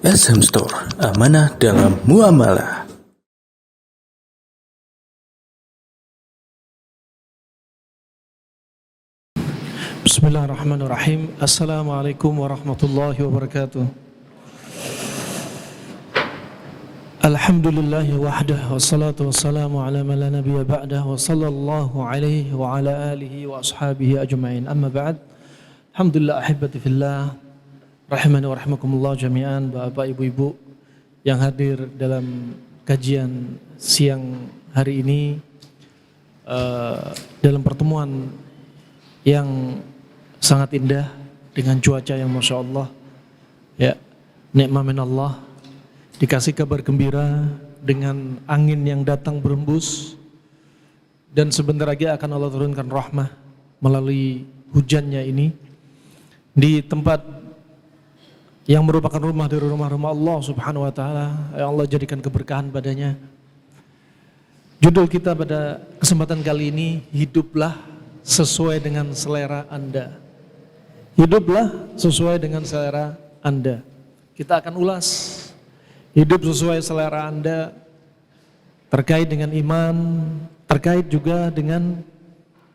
SM Store, amanah dalam muamalah. Bismillahirrahmanirrahim. Assalamualaikum warahmatullahi wabarakatuh. Alhamdulillahi wahdah wassalatu wassalamu ala man la nabiyya ba'dah wa sallallahu alaihi wa ala alihi wa ashabihi ajma'in. Amma ba'd. Alhamdulillah ahibati fillah, rahimani wa rahimakumullah jami'an, Bapak Ibu-ibu yang hadir dalam kajian siang hari ini, dalam pertemuan yang sangat indah dengan cuaca yang Masya Allah, ya, nikmah min Allah, dikasih kabar gembira dengan angin yang datang berembus, dan sebentar lagi akan Allah turunkan rahmah melalui hujannya ini di tempat yang merupakan rumah dari rumah-rumah Allah Subhanahu wa taala, yang Allah jadikan keberkahan padanya. Judul kita pada kesempatan kali ini, hiduplah sesuai dengan selera Anda. Hiduplah sesuai dengan selera Anda. Kita akan ulas hidup sesuai selera Anda terkait dengan iman, terkait juga dengan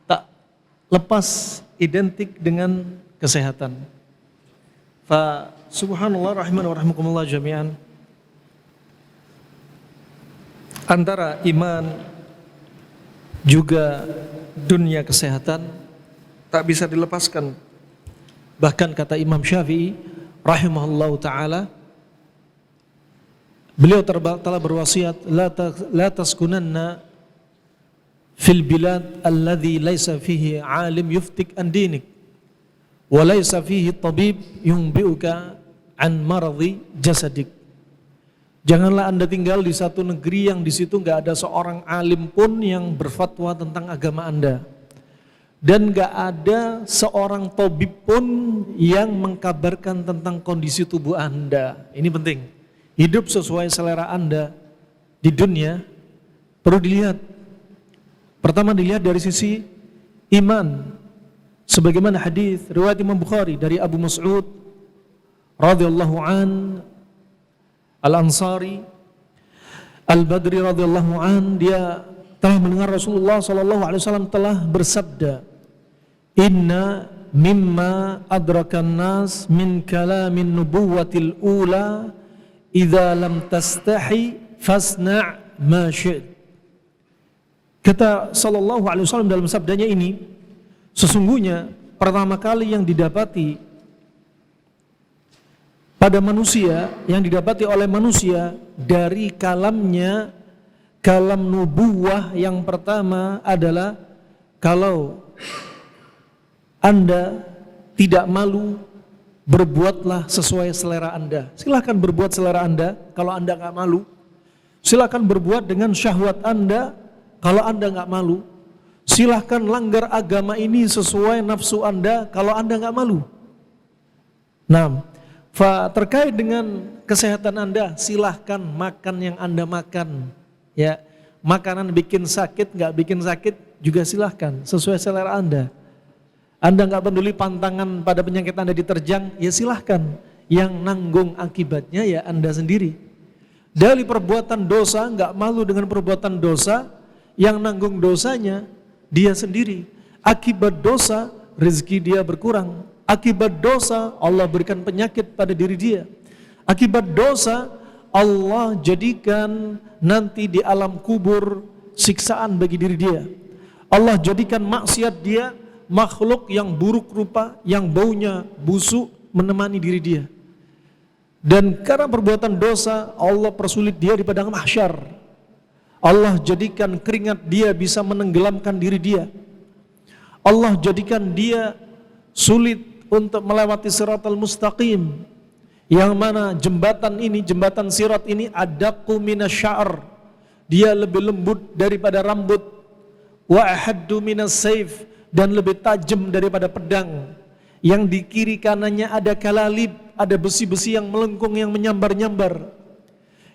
tak lepas identik dengan kesehatan. Fa subhanallah rahimani wa rahimakumullah jami'an. Antara iman juga dunia kesehatan tak bisa dilepaskan. Bahkan kata Imam Syafi'i rahimahullah ta'ala, beliau telah berwasiat, la taskunanna fil bilad alladhi laysa fihi alim yuftik an dinik wa laysa fihi tabib yumbi'uka an maradhi jasadik. Janganlah Anda tinggal di satu negeri yang di situ enggak ada seorang alim pun yang berfatwa tentang agama Anda, dan enggak ada seorang tabib pun yang mengkabarkan tentang kondisi tubuh Anda. Ini penting. Hidup sesuai selera Anda di dunia perlu dilihat. Pertama dilihat dari sisi iman. Sebagaimana hadis riwayat Imam Bukhari dari Abu Mas'ud radhiyallahu an Al-Ansari Al-Badri radhiyallahu an, dia telah mendengar Rasulullah sallallahu alaihi wasallam telah bersabda, "Inna mimma adrakan nas min kalamin nubuwatil ula idza lam tastahi fasna' ma syi'ta." Kata sallallahu alaihi wasallam dalam sabdanya ini, sesungguhnya pertama kali yang didapati pada manusia, yang didapati oleh manusia dari kalamnya, kalam nubuwah yang pertama adalah, kalau Anda tidak malu, berbuatlah sesuai selera Anda. Silakan berbuat selera Anda kalau Anda nggak malu. Silakan berbuat dengan syahwat Anda kalau Anda nggak malu. Silakan langgar agama ini sesuai nafsu Anda kalau Anda nggak malu. Nah, terkait dengan kesehatan Anda, silahkan makan yang Anda makan. Ya, makanan bikin sakit, nggak bikin sakit juga silahkan, sesuai selera Anda. Anda nggak peduli pantangan pada penyakit Anda diterjang, ya silahkan. Yang nanggung akibatnya ya Anda sendiri. Dari perbuatan dosa, nggak malu dengan perbuatan dosa, yang nanggung dosanya dia sendiri. Akibat dosa, rezeki dia berkurang. Akibat dosa, Allah berikan penyakit pada diri dia. Akibat dosa, Allah jadikan nanti di alam kubur siksaan bagi diri dia. Allah jadikan maksiat dia makhluk yang buruk rupa, yang baunya busuk menemani diri dia. Dan karena perbuatan dosa, Allah persulit dia di padang mahsyar. Allah jadikan keringat dia bisa menenggelamkan diri dia. Allah jadikan dia sulit untuk melewati siratal mustaqim, yang mana jembatan ini, jembatan sirat ini, adaqqu minasya'r, dia lebih lembut daripada rambut, wa ahaddu minas saif, dan lebih tajam daripada pedang. Yang di kiri kanannya ada kalalib, ada besi-besi yang melengkung, yang menyambar-nyambar,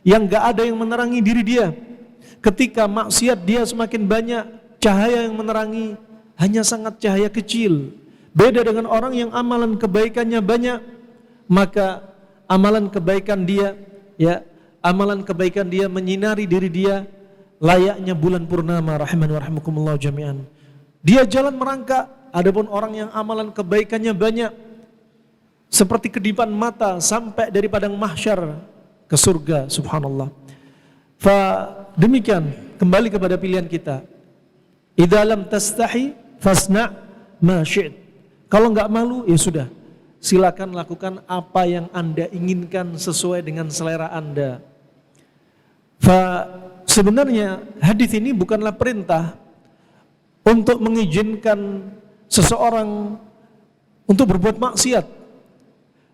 yang gak ada yang menerangi diri dia. Ketika maksiat dia semakin banyak, cahaya yang menerangi hanya sangat cahaya kecil. Beda dengan orang yang amalan kebaikannya banyak, maka amalan kebaikan dia, ya, amalan kebaikan dia menyinari diri dia layaknya bulan purnama, rahimani wa rahimakumullah jami'an. Dia jalan merangkak. Adapun orang yang amalan kebaikannya banyak, seperti kedipan mata sampai dari padang mahsyar ke surga, subhanallah. Demikian, kembali kepada pilihan kita. Idza lam tastahi fasna' ma syi'ta. Kalau enggak malu, ya sudah, silakan lakukan apa yang Anda inginkan sesuai dengan selera Anda. Sebenarnya hadis ini bukanlah perintah untuk mengizinkan seseorang untuk berbuat maksiat,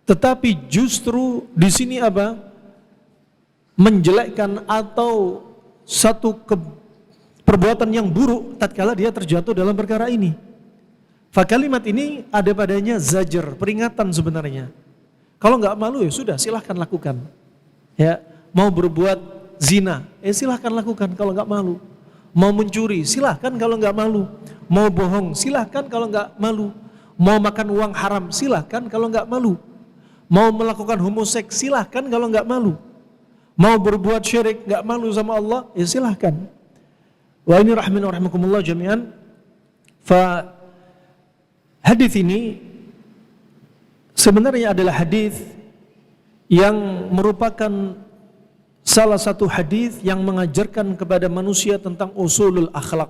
tetapi justru di sini apa? Menjelekkan atau satu perbuatan yang buruk tatkala dia terjatuh dalam perkara ini. Kalimat ini ada padanya zajar, peringatan sebenarnya. Kalau enggak malu, ya sudah, silahkan lakukan. Ya, mau berbuat zina, silahkan lakukan kalau enggak malu. Mau mencuri, silahkan kalau enggak malu. Mau bohong, silahkan kalau enggak malu. Mau makan uang haram, silahkan kalau enggak malu. Mau melakukan homoseks, silahkan kalau enggak malu. Mau berbuat syirik, enggak malu sama Allah, ya silahkan. Wa ini rahmin wa rahimakumullah jami'an. Hadis ini sebenarnya adalah hadis yang merupakan salah satu hadis yang mengajarkan kepada manusia tentang usulul akhlak,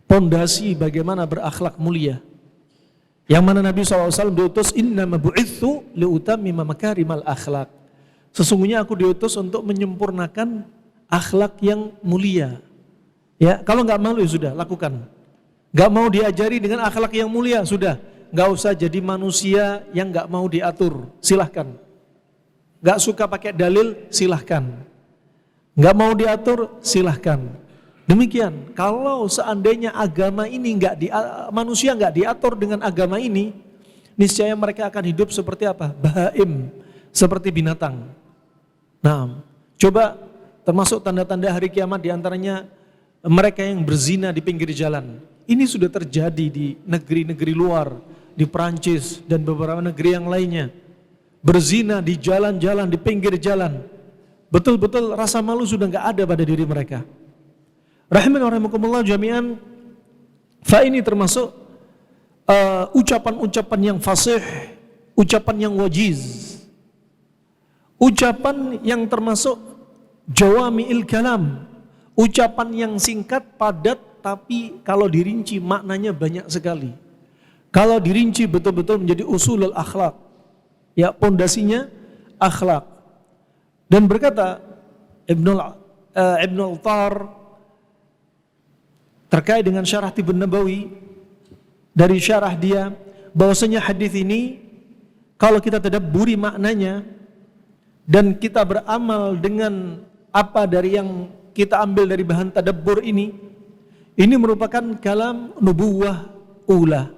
pondasi bagaimana berakhlak mulia. Yang mana Nabi SAW diutus, innama bu'itsu liutammima makarimal akhlak. Sesungguhnya aku diutus untuk menyempurnakan akhlak yang mulia. Ya, kalau enggak malu ya sudah, lakukan. Enggak mau diajari dengan akhlak yang mulia, sudah, enggak usah jadi manusia yang enggak mau diatur, silahkan. Enggak suka pakai dalil, silahkan. Enggak mau diatur, silahkan. Demikian, kalau seandainya agama ini manusia enggak diatur dengan agama ini, niscaya mereka akan hidup seperti apa? Bahaim, seperti binatang. Nah, coba termasuk tanda-tanda hari kiamat diantaranya mereka yang berzina di pinggir jalan. Ini sudah terjadi di negeri-negeri luar, di Perancis dan beberapa negeri yang lainnya. Berzina di jalan-jalan, di pinggir jalan. Betul-betul rasa malu sudah enggak ada pada diri mereka. Rahimani wa rahimakumullah jami'an. Ini termasuk ucapan-ucapan yang fasih, ucapan yang wajiz, ucapan yang termasuk jawami'il kalam, ucapan yang singkat, padat, tapi kalau dirinci maknanya banyak sekali. Kalau dirinci betul-betul menjadi usulul akhlak, ya, pondasinya akhlak. Dan berkata Ibnu Al-Thar terkait dengan syarah Tibun Nabawi, dari syarah dia bahwasanya hadis ini kalau kita tadabburi maknanya dan kita beramal dengan apa dari yang kita ambil dari bahan tadabbur ini merupakan kalam nubuwah ula,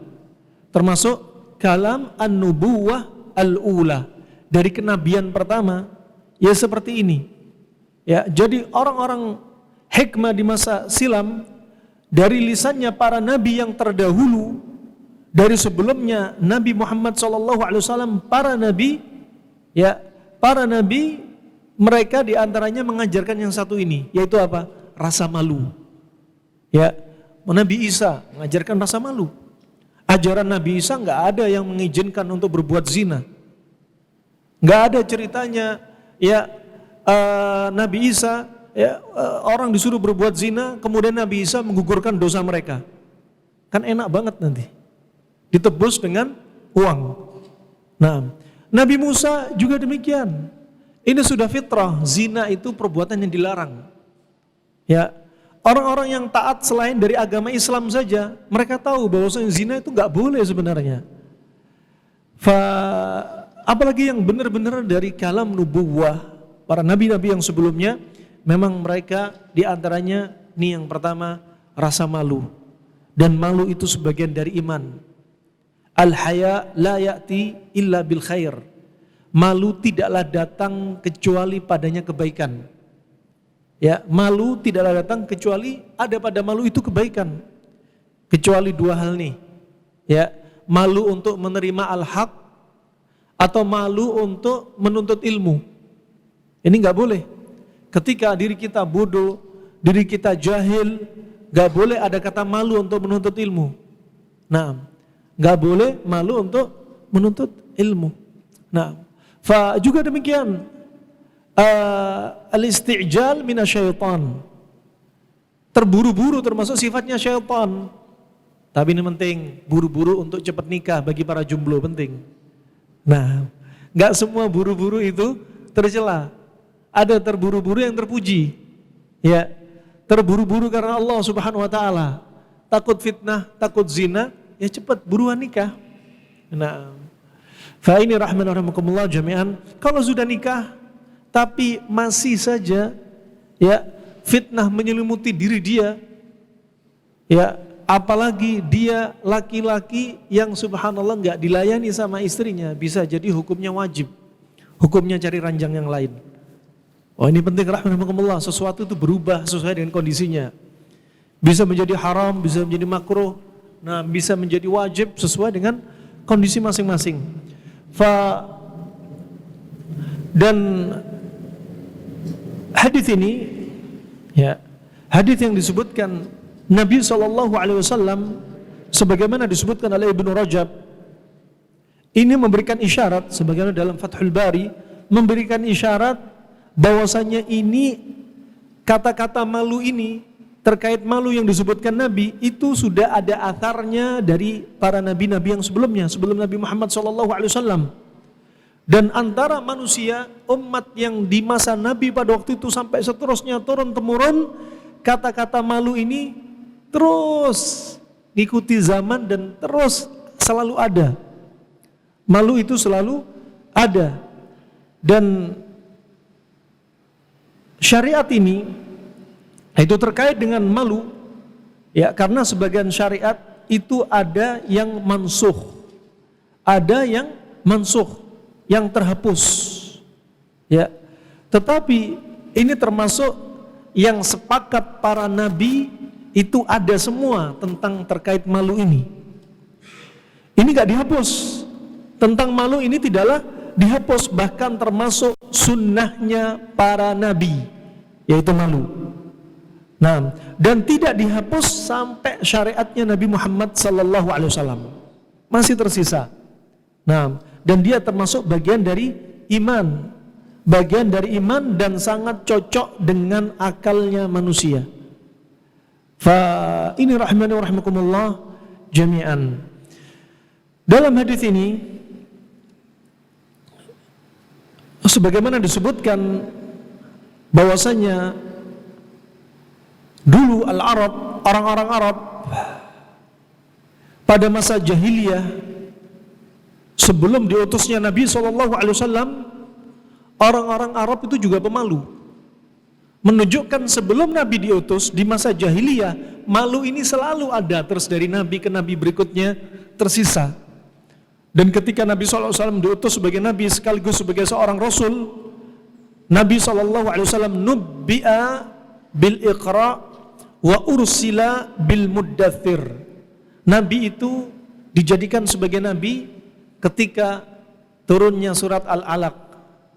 termasuk kalam an-nubuwah al-ula, dari kenabian pertama, ya seperti ini. Ya, jadi orang-orang hikmah di masa silam dari lisannya para nabi yang terdahulu, dari sebelumnya Nabi Muhammad SAW, para nabi, ya, para nabi mereka diantaranya mengajarkan yang satu ini, yaitu apa? Rasa malu. Ya, Nabi Isa mengajarkan rasa malu. Ajaran Nabi Isa enggak ada yang mengizinkan untuk berbuat zina. Enggak ada ceritanya, ya, Nabi Isa, ya, orang disuruh berbuat zina, kemudian Nabi Isa menggugurkan dosa mereka. Kan enak banget nanti, ditebus dengan uang. Nah, Nabi Musa juga demikian. Ini sudah fitrah, zina itu perbuatan yang dilarang. Ya, orang-orang yang taat selain dari agama Islam saja, mereka tahu bahwa zina itu enggak boleh sebenarnya. Apalagi yang benar-benar dari kalam nubuwah, para nabi-nabi yang sebelumnya, memang mereka diantaranya, ini yang pertama, rasa malu. Dan malu itu sebagian dari iman. Al-haya la ya'ti illa bil khair. Malu tidaklah datang kecuali padanya kebaikan. Ya, malu tidaklah datang kecuali ada pada malu itu kebaikan. Kecuali dua hal nih. Ya, malu untuk menerima al-haq atau malu untuk menuntut ilmu. Ini nggak boleh. Ketika diri kita bodoh, diri kita jahil, nggak boleh ada kata malu untuk menuntut ilmu. Nah, nggak boleh malu untuk menuntut ilmu. Nah, juga demikian al-isti'jal minasyaitan. Terburu-buru termasuk sifatnya syaitan. Tapi ini penting, buru-buru untuk cepat nikah bagi para jomblo penting. Nah, nggak semua buru-buru itu tercela. Ada terburu-buru yang terpuji. Ya, terburu-buru karena Allah Subhanahu wa taala. Takut fitnah, takut zina, ya cepat buruan nikah. Nah, fa ini rahman rahimakumullah jami'an, kalau sudah nikah tapi masih saja ya fitnah menyelimuti diri dia, ya apalagi dia laki-laki yang subhanallah enggak dilayani sama istrinya, bisa jadi hukumnya wajib. Hukumnya cari ranjang yang lain. Oh, ini penting rahimahumullah, sesuatu itu berubah sesuai dengan kondisinya. Bisa menjadi haram, bisa menjadi makruh, nah bisa menjadi wajib sesuai dengan kondisi masing-masing. Dan hadis ini, ya, hadis yang disebutkan Nabi SAW sebagaimana disebutkan oleh Ibnu Rajab, ini memberikan isyarat sebagaimana dalam Fathul Bari, memberikan isyarat bahwasanya ini kata-kata malu ini terkait malu yang disebutkan Nabi itu sudah ada atharnya dari para nabi-nabi yang sebelumnya, sebelum Nabi Muhammad SAW. Dan antara manusia umat yang di masa Nabi pada waktu itu sampai seterusnya turun temurun, kata-kata malu ini terus ikuti zaman dan terus selalu ada. Malu itu selalu ada. Dan syariat ini itu terkait dengan malu, ya, karena sebagian syariat itu ada yang mansuh, ada yang mansuh, yang terhapus, ya. Tetapi ini termasuk yang sepakat para nabi itu ada semua tentang terkait malu ini. Ini gak dihapus. Tentang malu ini tidaklah dihapus, bahkan termasuk sunnahnya para nabi, yaitu malu. Nah, dan tidak dihapus sampai syariatnya Nabi Muhammad SAW masih tersisa. Nah, dan dia termasuk bagian dari iman, bagian dari iman dan sangat cocok dengan akalnya manusia. Fa ini rahmani wa rahimakumullah jami'an. Dalam hadis ini sebagaimana disebutkan bahwasanya dulu al-Arab, orang-orang Arab pada masa jahiliyah sebelum diutusnya Nabi SAW, orang-orang Arab itu juga pemalu. Menunjukkan sebelum Nabi diutus di masa jahiliyah, malu ini selalu ada, terus dari Nabi ke Nabi berikutnya tersisa. Dan ketika Nabi SAW diutus sebagai Nabi sekaligus sebagai seorang Rasul, Nabi SAW nubbi'a bil iqra' wa ursila bil muddathir. Nabi itu dijadikan sebagai Nabi ketika turunnya surat Al-Alaq,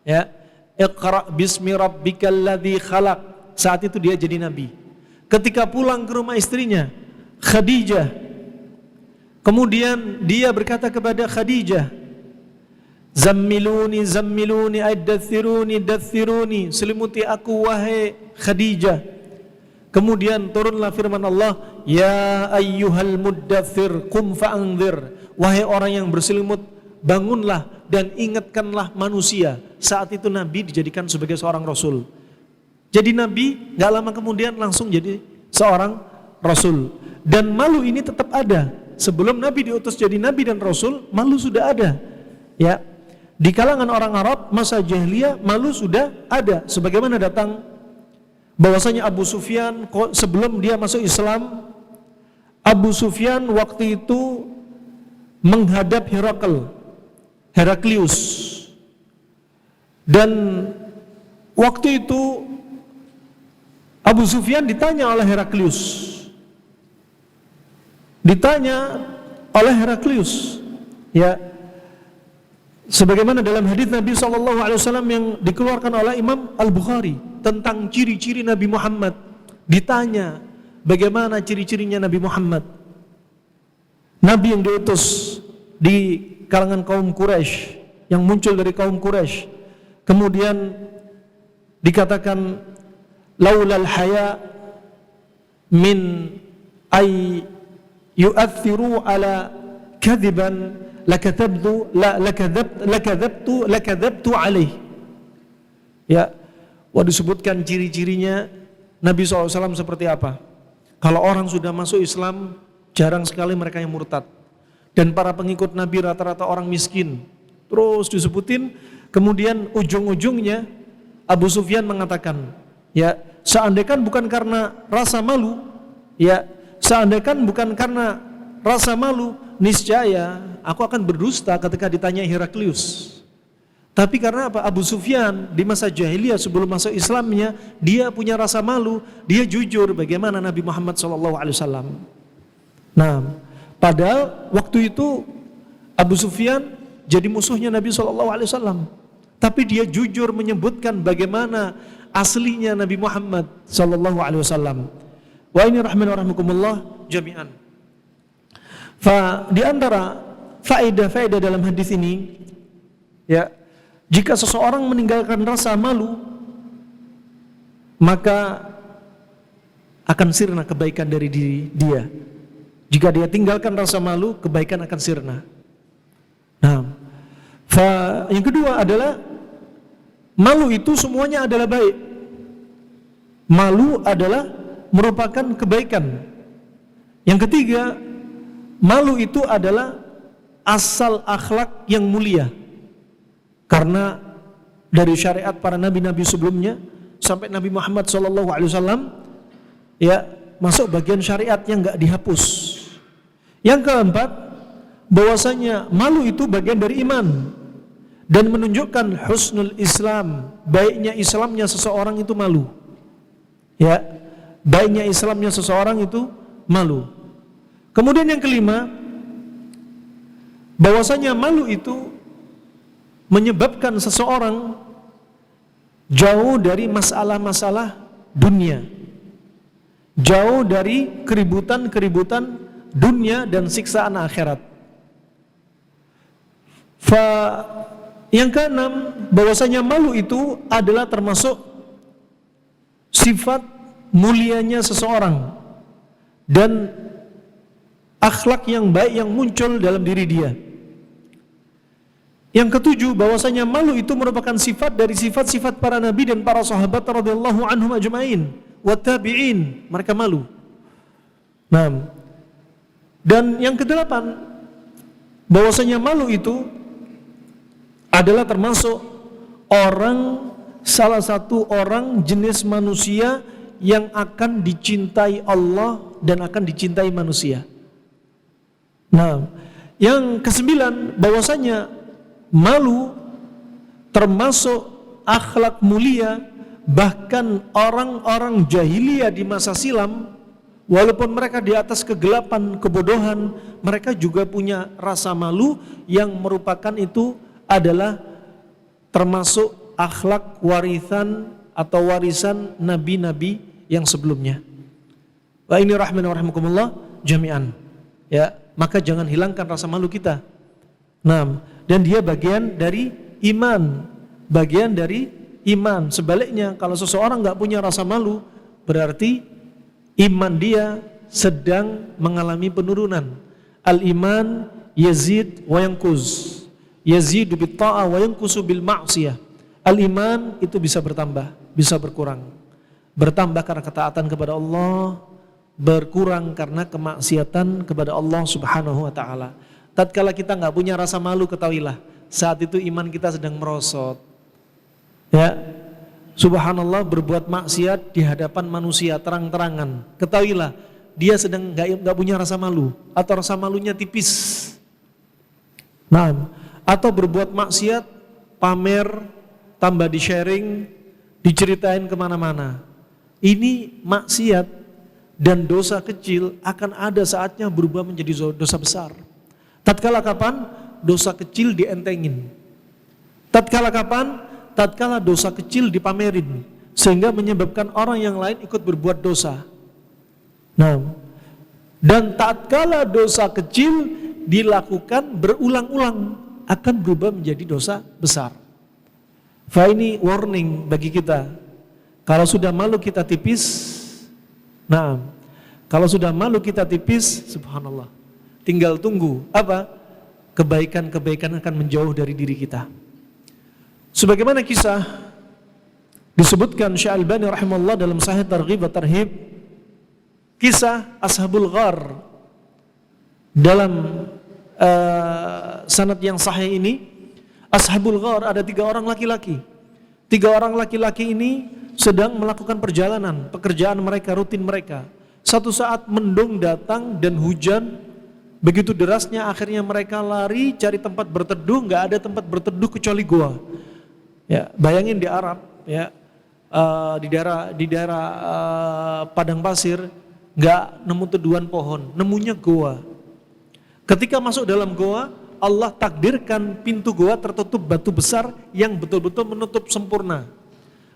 ya, Iqra' bismi rabbikal ladzi khalaq. Saat itu dia jadi Nabi. Ketika pulang ke rumah istrinya Khadijah, kemudian dia berkata kepada Khadijah, Zammiluni, zammiluni, dathiruni, dathiruni, selimuti aku wahai Khadijah. Kemudian turunlah firman Allah, Ya ayyuhal muddathir, qum fa'anzir. Wahai orang yang berselimut, bangunlah dan ingatkanlah manusia. Saat itu Nabi dijadikan sebagai seorang Rasul. Jadi Nabi gak lama kemudian langsung jadi seorang Rasul. Dan malu ini tetap ada. Sebelum Nabi diutus jadi Nabi dan Rasul, malu sudah ada, ya. Di kalangan orang Arab masa jahiliyah malu sudah ada. Sebagaimana datang bahwasanya Abu Sufyan sebelum dia masuk Islam, Abu Sufyan waktu itu menghadap Heraklius. Dan waktu itu Abu Sufyan ditanya oleh Heraklius. Ya, Sebagaimana dalam hadis Nabi SAW yang dikeluarkan oleh Imam Al-Bukhari tentang ciri-ciri Nabi Muhammad. Ditanya, bagaimana ciri-cirinya Nabi Muhammad? Nabi yang diutus di kalangan kaum Quraisy, yang muncul dari kaum Quraisy. Kemudian dikatakan, laulal haya min ay yu'athiru ala kadiban lakadzabtu alaih. Ya, disebutkan ciri-cirinya Nabi SAW seperti apa. Kalau orang sudah masuk Islam, jarang sekali mereka yang murtad. Dan para pengikut Nabi rata-rata orang miskin. Terus disebutin, kemudian ujung-ujungnya Abu Sufyan mengatakan, ya, seandainya bukan karena rasa malu, ya, seandainya bukan karena rasa malu, niscaya aku akan berdusta ketika ditanya Heraklius. Tapi karena apa? Abu Sufyan di masa jahiliyah sebelum masuk Islamnya, dia punya rasa malu, dia jujur bagaimana Nabi Muhammad SAW. Nah, padahal waktu itu Abu Sufyan jadi musuhnya Nabi SAW. Tapi dia jujur menyebutkan bagaimana aslinya Nabi Muhammad SAW. Wa ini rahimahumullah jami'an. Di antara faedah-faedah dalam hadis ini, ya, jika seseorang meninggalkan rasa malu, maka akan sirna kebaikan dari diri dia. Jika dia tinggalkan rasa malu, kebaikan akan sirna. Nah, yang kedua adalah malu itu semuanya adalah baik. Malu adalah merupakan kebaikan. Yang ketiga, malu itu adalah asal akhlak yang mulia. Karena dari syariat para nabi-nabi sebelumnya sampai Nabi Muhammad SAW, ya, masuk bagian syariat yang enggak dihapus. Yang keempat, bahwasanya malu itu bagian dari iman dan menunjukkan husnul Islam, baiknya Islamnya seseorang itu malu. Ya, baiknya Islamnya seseorang itu malu. Kemudian yang kelima, bahwasanya malu itu menyebabkan seseorang jauh dari masalah-masalah dunia, jauh dari keributan-keributan dunia dan siksaan akhirat. Yang keenam, bahwasanya malu itu adalah termasuk sifat mulianya seseorang dan akhlak yang baik yang muncul dalam diri dia. Yang ketujuh, bahwasanya malu itu merupakan sifat dari sifat-sifat para nabi dan para sahabat radhiyallahu anhum ajma'in wa tabi'in, mereka malu. Nah, dan yang kedelapan, bahwasanya malu itu adalah termasuk salah satu orang jenis manusia yang akan dicintai Allah dan akan dicintai manusia. Nah, yang kesembilan, bahwasanya malu termasuk akhlak mulia, bahkan orang-orang jahiliyah di masa silam, walaupun mereka di atas kegelapan, kebodohan, mereka juga punya rasa malu yang merupakan itu adalah termasuk akhlak warisan atau warisan nabi-nabi yang sebelumnya. Wa ini rahimakumullah jami'an. Ya, maka jangan hilangkan rasa malu kita. Nah, dan dia bagian dari iman, bagian dari iman. Sebaliknya, kalau seseorang enggak punya rasa malu, berarti iman dia sedang mengalami penurunan. Al-iman yazid wa yanqus. Yazidu bit ta'ah wa yanqusu bil ma'siyah. Al-iman itu bisa bertambah, bisa berkurang. Bertambah karena ketaatan kepada Allah, berkurang karena kemaksiatan kepada Allah Subhanahu wa taala. Tatkala kita enggak punya rasa malu, ketahuilah saat itu iman kita sedang merosot. Ya. Subhanallah, berbuat maksiat di hadapan manusia terang-terangan. Ketahuilah dia sedang enggak punya rasa malu atau rasa malunya tipis. Nah, atau berbuat maksiat, pamer, tambah di sharing, diceritain kemana-mana. Ini maksiat dan dosa kecil akan ada saatnya berubah menjadi dosa besar. Tatkala kapan? Dosa kecil dientengin, Tatkala kapan? Tatkala dosa kecil dipamerin sehingga menyebabkan orang yang lain ikut berbuat dosa. Nah, dan tatkala dosa kecil dilakukan berulang-ulang akan berubah menjadi dosa besar. Ini warning bagi kita. Kalau sudah malu kita tipis, nah, kalau sudah malu kita tipis, subhanallah, tinggal tunggu apa? Kebaikan-kebaikan akan menjauh dari diri kita. Sebagaimana kisah disebutkan Syekh Albani rahimahullah dalam Sahih Targhib wa Tarhib, kisah Ashabul Ghar dalam sanad yang sahih ini. Ashabul Ghar ada 3 orang laki-laki. 3 orang laki-laki ini sedang melakukan perjalanan, pekerjaan mereka, rutin mereka. Satu saat mendung datang dan hujan begitu derasnya, akhirnya mereka lari cari tempat berteduh. Nggak ada tempat berteduh kecuali gua. Ya, bayangin di Arab, ya, di daerah padang pasir, nggak nemu teduhan pohon, nemunya goa. Ketika masuk dalam goa, Allah takdirkan pintu goa tertutup batu besar yang betul-betul menutup sempurna.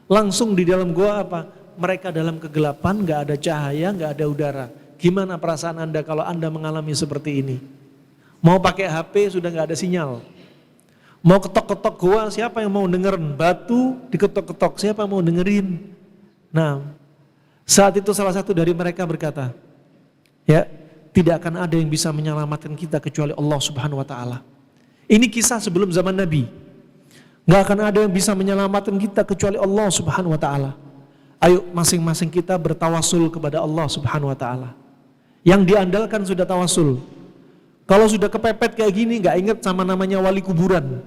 Langsung di dalam goa apa? Mereka dalam kegelapan, nggak ada cahaya, nggak ada udara. Gimana perasaan Anda kalau Anda mengalami seperti ini? Mau pakai HP sudah nggak ada sinyal. Mau ketok-ketok goa, siapa yang mau dengerin? Batu diketok-ketok, siapa yang mau dengerin? Nah, saat itu salah satu dari mereka berkata, ya, tidak akan ada yang bisa menyelamatkan kita kecuali Allah Subhanahu wa taala. Ini kisah sebelum zaman Nabi. Enggak akan ada yang bisa menyelamatkan kita kecuali Allah Subhanahu wa taala. Ayo masing-masing kita bertawasul kepada Allah Subhanahu wa taala. Yang diandalkan sudah tawasul. Kalau sudah kepepet kayak gini enggak ingat sama namanya wali kuburan.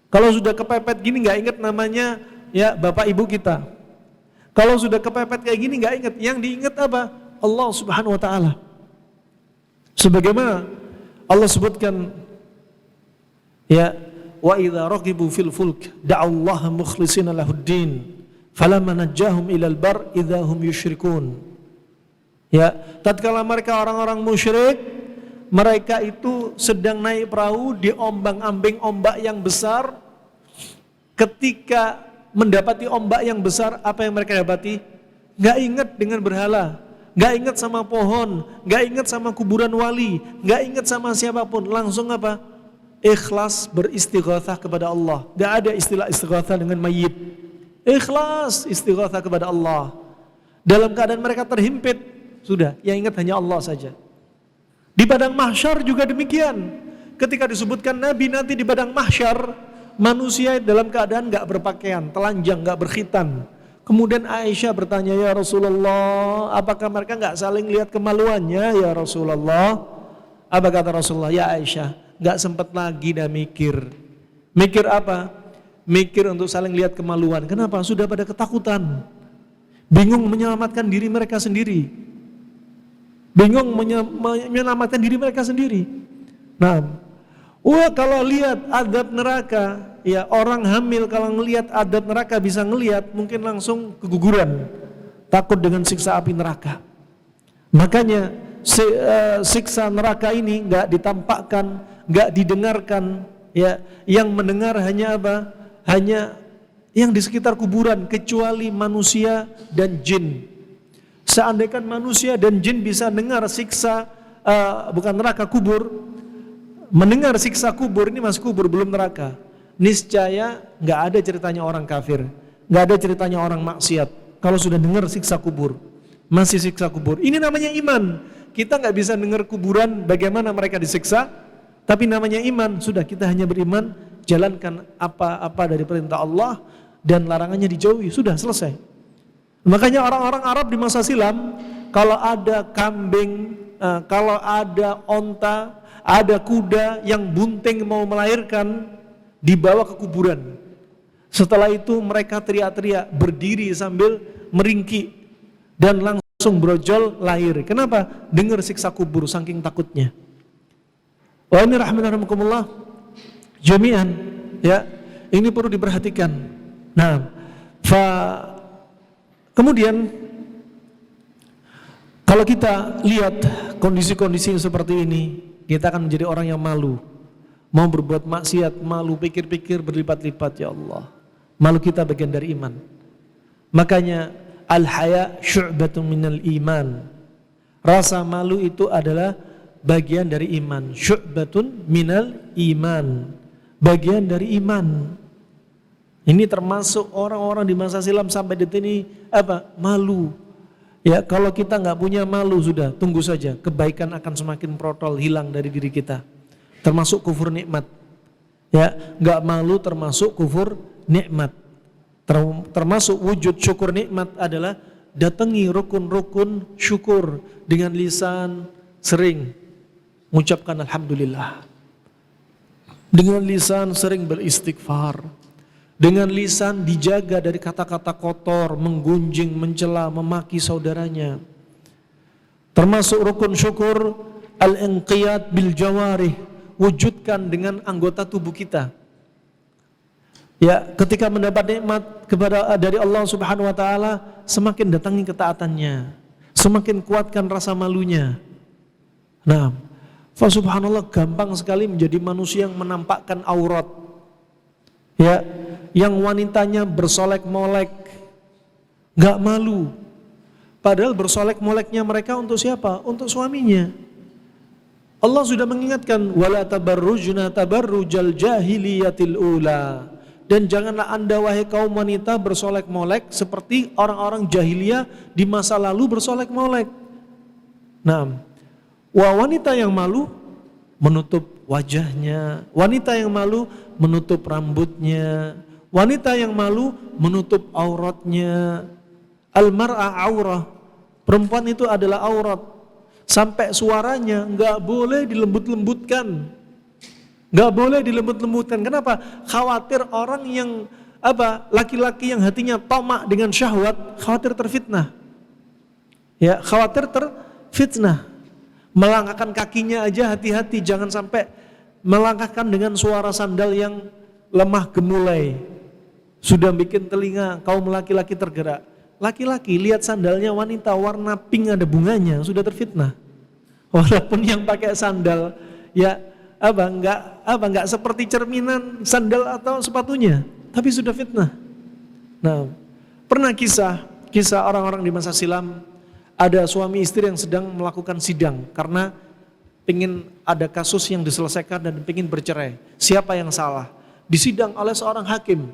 Kalau sudah kepepet gini enggak ingat namanya ya bapak ibu kita. Kalau sudah kepepet kayak gini enggak ingat, yang diingat apa? Allah Subhanahu wa taala. Sebagaimana Allah sebutkan, ya, wa idza raqibu fil fulk da'allaha mukhlishina lahuddin falamma najjahum ilal bar idza hum yusyrikun. Ya, tatkala mereka orang-orang musyrik, mereka itu sedang naik perahu di ombang-ambing ombak yang besar. Ketika mendapati ombak yang besar, apa yang mereka dapati? Enggak ingat dengan berhala, enggak ingat sama pohon, enggak ingat sama kuburan wali, enggak ingat sama siapapun. Langsung apa? Ikhlas beristighatsah kepada Allah. Enggak ada istilah istighatsah dengan mayit. Ikhlas istighatsah kepada Allah. Dalam keadaan mereka terhimpit, sudah, yang ingat hanya Allah saja. Di padang mahsyar juga demikian. Ketika disebutkan Nabi nanti di padang mahsyar, manusia dalam keadaan enggak berpakaian, telanjang, enggak berkhitan. Kemudian Aisyah bertanya, ya Rasulullah, apakah mereka enggak saling lihat kemaluannya ya Rasulullah? Apa kata Rasulullah? Ya Aisyah, enggak sempat lagi dah mikir. Mikir apa? Mikir untuk saling lihat kemaluan. Kenapa? Sudah pada ketakutan. Bingung menyelamatkan diri mereka sendiri. Bingung menyelamatkan diri mereka sendiri. Nah, kalau lihat adab neraka, ya orang hamil kalau ngelihat adab neraka bisa ngelihat, mungkin langsung keguguran, takut dengan siksa api neraka. Makanya siksa neraka ini nggak ditampakkan, nggak didengarkan, ya. Yang mendengar hanya apa? Hanya yang di sekitar kuburan, kecuali manusia dan jin. Seandainya manusia dan jin bisa dengar siksa, bukan neraka, kubur, mendengar siksa kubur, ini masuk kubur belum neraka, niscaya nggak ada ceritanya orang kafir, nggak ada ceritanya orang maksiat. Kalau sudah dengar siksa kubur, masih siksa kubur, ini namanya iman. Kita nggak bisa dengar kuburan bagaimana mereka disiksa, tapi namanya iman. Sudah, kita hanya beriman, jalankan apa-apa dari perintah Allah dan larangannya dijauhi, sudah selesai. Makanya orang-orang Arab di masa silam, kalau ada kambing, kalau ada onta, ada kuda yang bunting mau melahirkan, dibawa ke kuburan. Setelah itu mereka teriak-teriak, berdiri sambil meringkik, dan langsung brojol lahir. Kenapa? Dengar siksa kubur, saking takutnya. Wah, ini rahmatullah jami'an, ya, ini perlu diperhatikan. Nah, kemudian kalau kita lihat kondisi-kondisi seperti ini, kita akan menjadi orang yang malu. Mau berbuat maksiat, malu, pikir-pikir berlipat-lipat, ya Allah. Malu kita bagian dari iman. Makanya al-haya syu'batun minal iman. Rasa malu itu adalah bagian dari iman. Syu'batun minal iman. Bagian dari iman. Ini termasuk orang-orang di masa silam sampai detik ini malu. Ya, kalau kita nggak punya malu sudah, tunggu saja, kebaikan akan semakin protol, hilang dari diri kita. Termasuk kufur nikmat. Ya, nggak malu termasuk kufur nikmat. Termasuk wujud syukur nikmat adalah datangi rukun-rukun syukur dengan lisan sering mengucapkan alhamdulillah. Dengan lisan sering beristighfar. Dengan lisan dijaga dari kata-kata kotor, menggunjing, mencela, memaki saudaranya. Termasuk rukun syukur al-inqiyad bil jawarih, wujudkan dengan anggota tubuh kita. Ya, ketika mendapat nikmat dari Allah Subhanahu wa taala, semakin datangi ketaatannya, semakin kuatkan rasa malunya. Nah, fa subhanallah, gampang sekali menjadi manusia yang menampakkan aurat. Ya, yang wanitanya bersolek-molek, gak malu. Padahal bersolek-moleknya mereka untuk siapa? Untuk suaminya. Allah sudah mengingatkan, wala tabarrujna tabarrujal jahiliyatil ula. Dan janganlah anda wahai kaum wanita bersolek-molek seperti orang-orang jahiliyah di masa lalu bersolek-molek. Nah, wanita yang malu menutup wajahnya, wanita yang malu menutup rambutnya, wanita yang malu menutup auratnya. Al-mar'ah aurah, perempuan itu adalah aurat. Sampai suaranya nggak boleh dilembut-lembutkan. Nggak boleh dilembut-lembutkan. Kenapa? Khawatir orang yang laki-laki yang hatinya tamak dengan syahwat, khawatir terfitnah. Ya, khawatir terfitnah. Melangkahkan kakinya aja hati-hati, jangan sampai melangkahkan dengan suara sandal yang lemah gemulai. Sudah bikin telinga kaum laki-laki tergerak. Laki-laki lihat sandalnya wanita warna pink ada bunganya, sudah terfitnah. Walaupun yang pakai sandal ya enggak seperti cerminan sandal atau sepatunya, tapi sudah fitnah. Nah, pernah kisah orang-orang di masa silam, ada suami istri yang sedang melakukan sidang karena ingin ada kasus yang diselesaikan dan ingin bercerai. Siapa yang salah? Disidang oleh seorang hakim.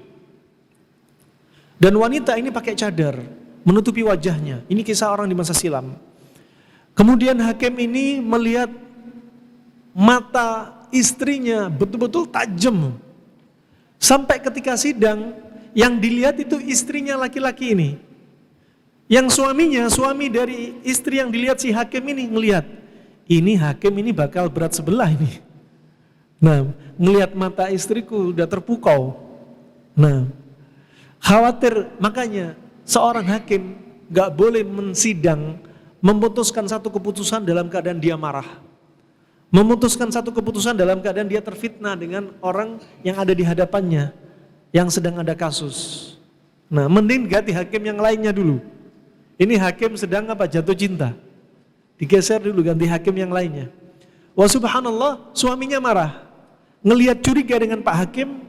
Dan wanita ini pakai cadar, menutupi wajahnya. Ini kisah orang di masa silam. Kemudian hakim ini melihat mata istrinya betul-betul tajam. Sampai ketika sidang, yang dilihat itu istrinya laki-laki ini. Yang suami dari istri yang dilihat si hakim ini ngelihat, ini hakim ini bakal berat sebelah ini. Nah, ngelihat mata istriku udah terpukau. Nah, khawatir, makanya seorang hakim gak boleh mensidang, memutuskan satu keputusan dalam keadaan dia marah. Memutuskan satu keputusan dalam keadaan dia terfitnah dengan orang yang ada di hadapannya, yang sedang ada kasus. Nah, mending ganti hakim yang lainnya dulu. Ini hakim sedang jatuh cinta. Digeser dulu, ganti hakim yang lainnya. Wah subhanallah, suaminya marah. Ngelihat curiga dengan Pak Hakim,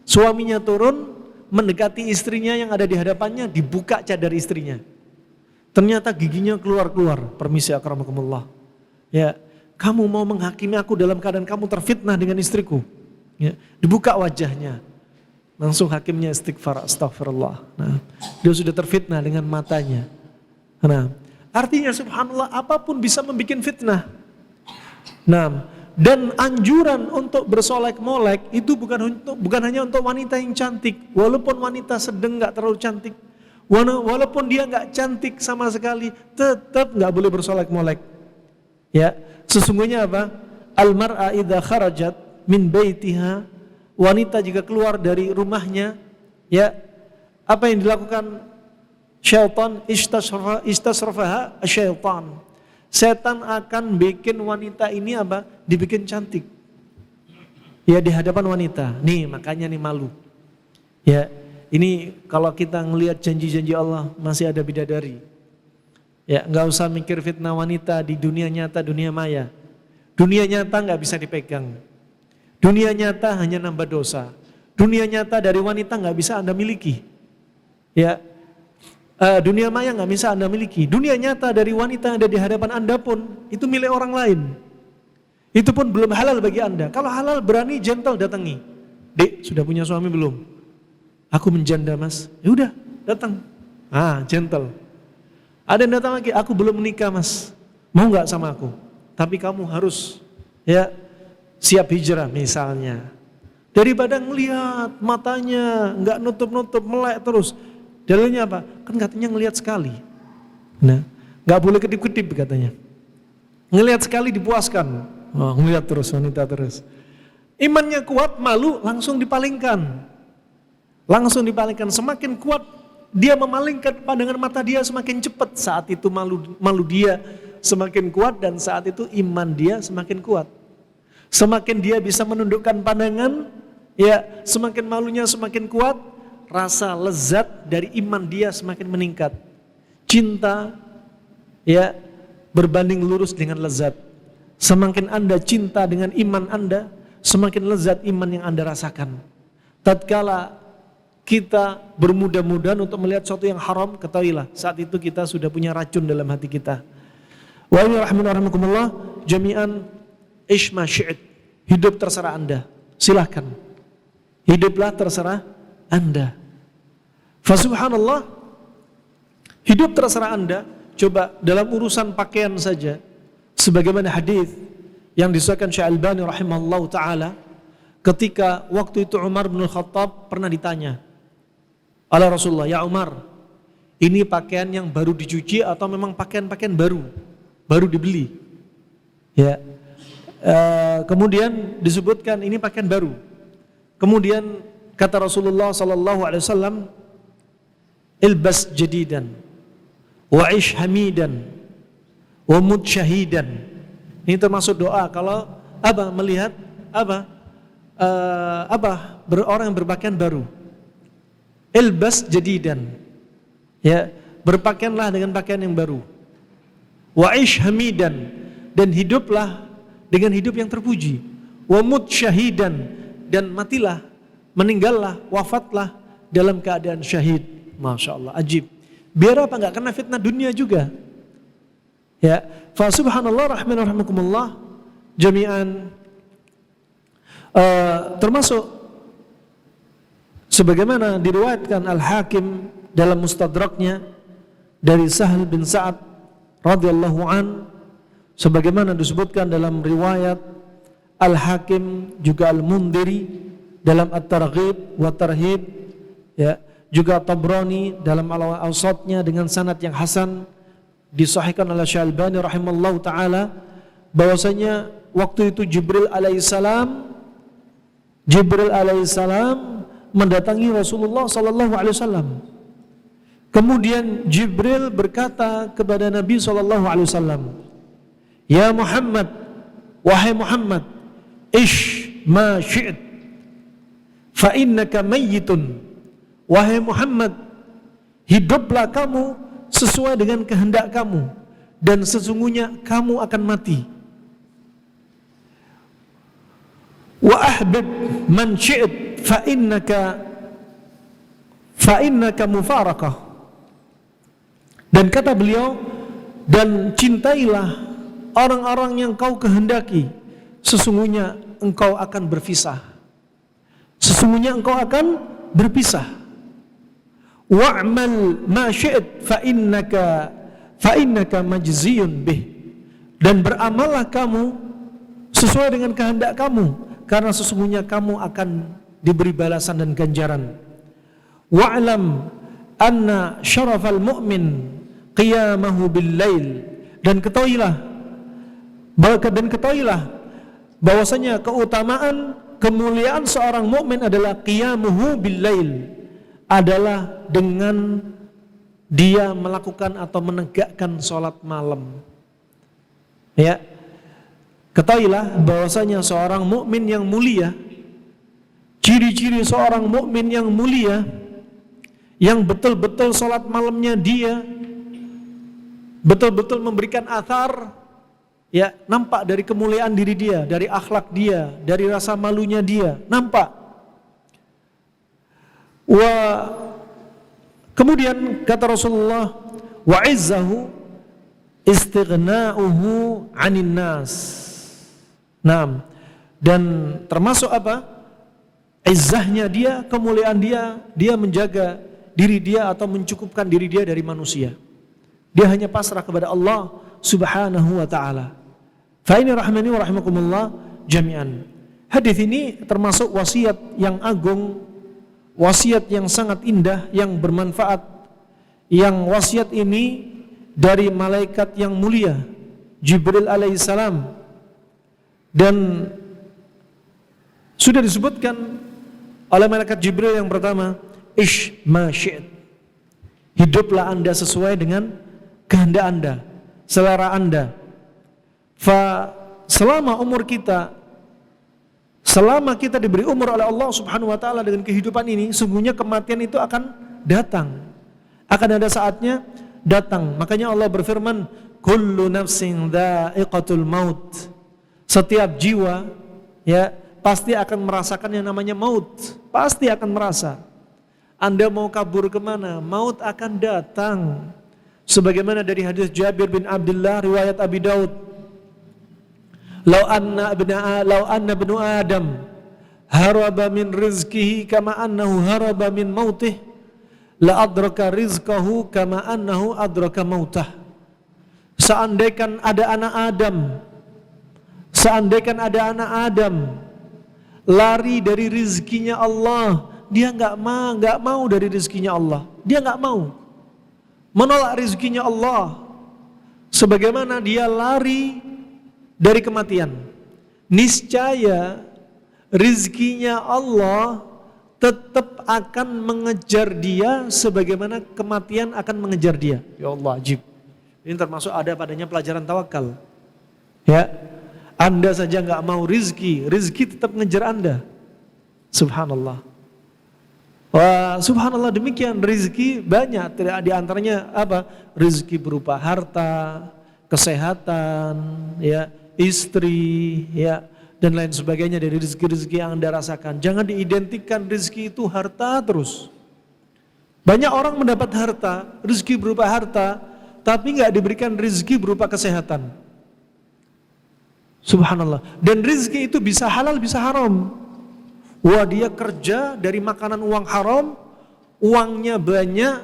suaminya turun, mendekati istrinya yang ada di hadapannya, dibuka cadar istrinya. Ternyata giginya keluar-keluar. Permisi akramakumullah. Ya, kamu mau menghakimi aku dalam keadaan kamu terfitnah dengan istriku. Ya, dibuka wajahnya. Langsung hakimnya istighfar, astagfirullah. Nah, dia sudah terfitnah dengan matanya. Nah, artinya subhanallah, apapun bisa membuat fitnah. Nah, dan anjuran untuk bersolek-molek itu bukan hanya untuk wanita yang cantik. Walaupun wanita sedang nggak terlalu cantik, walaupun dia nggak cantik sama sekali, tetap nggak boleh bersolek-molek. Ya, sesungguhnya apa? Al-mar'a idza kharajat min baitiha, wanita jika keluar dari rumahnya, ya, apa yang dilakukan? Syaitan istasrafaha syaitan. Setan akan bikin wanita ini dibikin cantik. Ya, di hadapan wanita. Nih, makanya nih malu. Ya, ini kalau kita ngelihat janji-janji Allah masih ada bidadari. Ya, nggak usah mikir fitnah wanita di dunia nyata, dunia maya. Dunia nyata nggak bisa dipegang. Dunia nyata hanya nambah dosa. Dunia nyata dari wanita nggak bisa Anda miliki. Ya, dunia maya nggak bisa Anda miliki. Dunia nyata dari wanita yang ada di hadapan Anda pun itu milik orang lain. Itu pun belum halal bagi Anda. Kalau halal berani gentle datangi. Dek, sudah punya suami belum? Aku menjanda mas. Ya udah, datang. Gentle. Ada yang datang lagi, aku belum menikah mas. Mau nggak sama aku? Tapi kamu harus siap hijrah misalnya. Daripada ngelihat matanya nggak nutup-nutup, melek terus. Dalilnya apa? Kan katanya ngelihat sekali. Nah, nggak boleh kedip-kedip katanya. Ngelihat sekali dipuaskan. Ngelihat terus, wanita terus. Imannya kuat, malu langsung dipalingkan. Langsung dipalingkan. Semakin kuat dia memalingkan pandangan mata dia, semakin cepat. Saat itu malu dia semakin kuat, dan saat itu iman dia semakin kuat. Semakin dia bisa menundukkan pandangan, semakin malunya semakin kuat, rasa lezat dari iman dia semakin meningkat. Cinta berbanding lurus dengan lezat. Semakin Anda cinta dengan iman Anda, semakin lezat iman yang Anda rasakan. Tatkala kita bermudah-mudahan untuk melihat sesuatu yang haram, ketahuilah saat itu kita sudah punya racun dalam hati kita. Wa rahimahumullah jami'an ish ma syi'it. Hidup terserah Anda. Silahkan. Hiduplah terserah Anda. Fa subhanallah, hidup terserah Anda. Coba dalam urusan pakaian saja, sebagaimana hadis yang disahkan Syekh Albani rahimahullah taala, ketika waktu itu Umar bin Khattab pernah ditanya oleh Rasulullah, ya Umar, ini pakaian yang baru dicuci atau memang pakaian-pakaian baru dibeli? Kemudian disebutkan ini pakaian baru. Kemudian kata Rasulullah sallallahu alaihi wasallam, ilbas jadidan wa ish hamidan wa mut syahidan. Ini termasuk doa kalau melihat orang yang berpakaian baru. Ilbas jadidan, berpakaianlah dengan pakaian yang baru. Wa ish hamidan, dan hiduplah dengan hidup yang terpuji. Wa mut syahidan, dan matilah, meninggallah, wafatlah dalam keadaan syahid. Masya Allah, ajib. Biar apa? Enggak kena fitnah dunia juga. Fa subhanallah rahimakumullah jami'an. Termasuk sebagaimana diriwayatkan Al-Hakim dalam Mustadraknya dari Sahal bin Sa'ad radhiyallahu an, sebagaimana disebutkan dalam riwayat Al-Hakim juga Al-Mundhiri dalam At-Targhib wa Tarhib, juga Tabrani dalam Al-Awsatnya dengan sanad yang hasan, disahihkan oleh Syekh Albani rahimallahu taala, bahwasanya waktu itu Jibril alaihissalam mendatangi Rasulullah sallallahu alaihi wasallam. Kemudian Jibril berkata kepada Nabi sallallahu alaihi wasallam, "Ya Muhammad, wahai Muhammad, ish ma syi'it fa innaka mayyitun." Wahai Muhammad, hiduplah kamu sesuai dengan kehendak kamu, dan sesungguhnya kamu akan mati. Wa ahbib man syi'it fa innaka mufarakah. Dan kata beliau, dan cintailah orang-orang yang kau kehendaki, sesungguhnya engkau akan berpisah. Sesungguhnya engkau akan berpisah. Wa'mal ma syi'it fa innaka majziyun bih. Dan beramallah kamu sesuai dengan kehendak kamu, karena sesungguhnya kamu akan diberi balasan dan ganjaran. Wa'lam anna syarafal mu'min qiyamahu bil lail. Dan ketahuilah bahwasanya keutamaan, kemuliaan seorang mukmin adalah qiyamuhu bil lail, adalah dengan dia melakukan atau menegakkan sholat malam. Ketahuilah bahwasanya seorang mukmin yang mulia, ciri-ciri seorang mukmin yang mulia, yang betul-betul sholat malamnya dia betul-betul memberikan athar, Ya, nampak dari kemuliaan diri dia, dari akhlak dia, dari rasa malunya dia, nampak. Kemudian kata Rasulullah, wa izzahu istighna'uhu 'anil nas. Nah, dan termasuk apa? Izzahnya dia, kemuliaan dia, dia menjaga diri dia atau mencukupkan diri dia dari manusia. Dia hanya pasrah kepada Allah Subhanahu wa ta'ala. Fa ini rahmani wa rahimakumullah jami'an. Hadis ini termasuk wasiat yang agung, wasiat yang sangat indah, yang bermanfaat. Yang wasiat ini dari malaikat yang mulia, Jibril alaihissalam. Dan sudah disebutkan oleh malaikat Jibril yang pertama, ish ma syi'at. Hiduplah anda sesuai dengan kehendak anda, selera anda. Selama umur kita, selama kita diberi umur oleh Allah Subhanahu wa ta'ala dengan kehidupan ini, sungguhnya kematian itu akan datang. Akan ada saatnya datang. Makanya Allah berfirman, kullu nafsin dha'iqatul maut. Setiap jiwa ya pasti akan merasakan yang namanya maut. Pasti akan merasa. Anda mau kabur kemana? Maut akan datang. Sebagaimana dari hadis Jabir bin Abdullah riwayat Abi Daud, Lau anna ibnu Adam haraba min rizkihi kama annahu haraba min mautih la adraka rizkahu kama annahu adraka mautah. Seandainya ada anak Adam lari dari rizkinya Allah, dia enggak mau dari rizkinya Allah. Dia enggak mau menolak rizkinya Allah, sebagaimana dia lari dari kematian. Niscaya rizkinya Allah tetap akan mengejar dia sebagaimana kematian akan mengejar dia. Ya Allah, ajib. Ini termasuk ada padanya pelajaran tawakal. Ya, Anda saja nggak mau rizki tetap mengejar Anda. Subhanallah. Wah, subhanallah, demikian rizki banyak. Tidak di antaranya apa? Rizki berupa harta, kesehatan, ya, istri, ya, dan lain sebagainya dari rezeki-rezeki yang Anda rasakan. Jangan diidentikan rezeki itu harta terus. Banyak orang mendapat harta, rezeki berupa harta, tapi nggak diberikan rezeki berupa kesehatan. Subhanallah. Dan rezeki itu bisa halal, bisa haram. Wah, dia kerja dari makanan uang haram, uangnya banyak,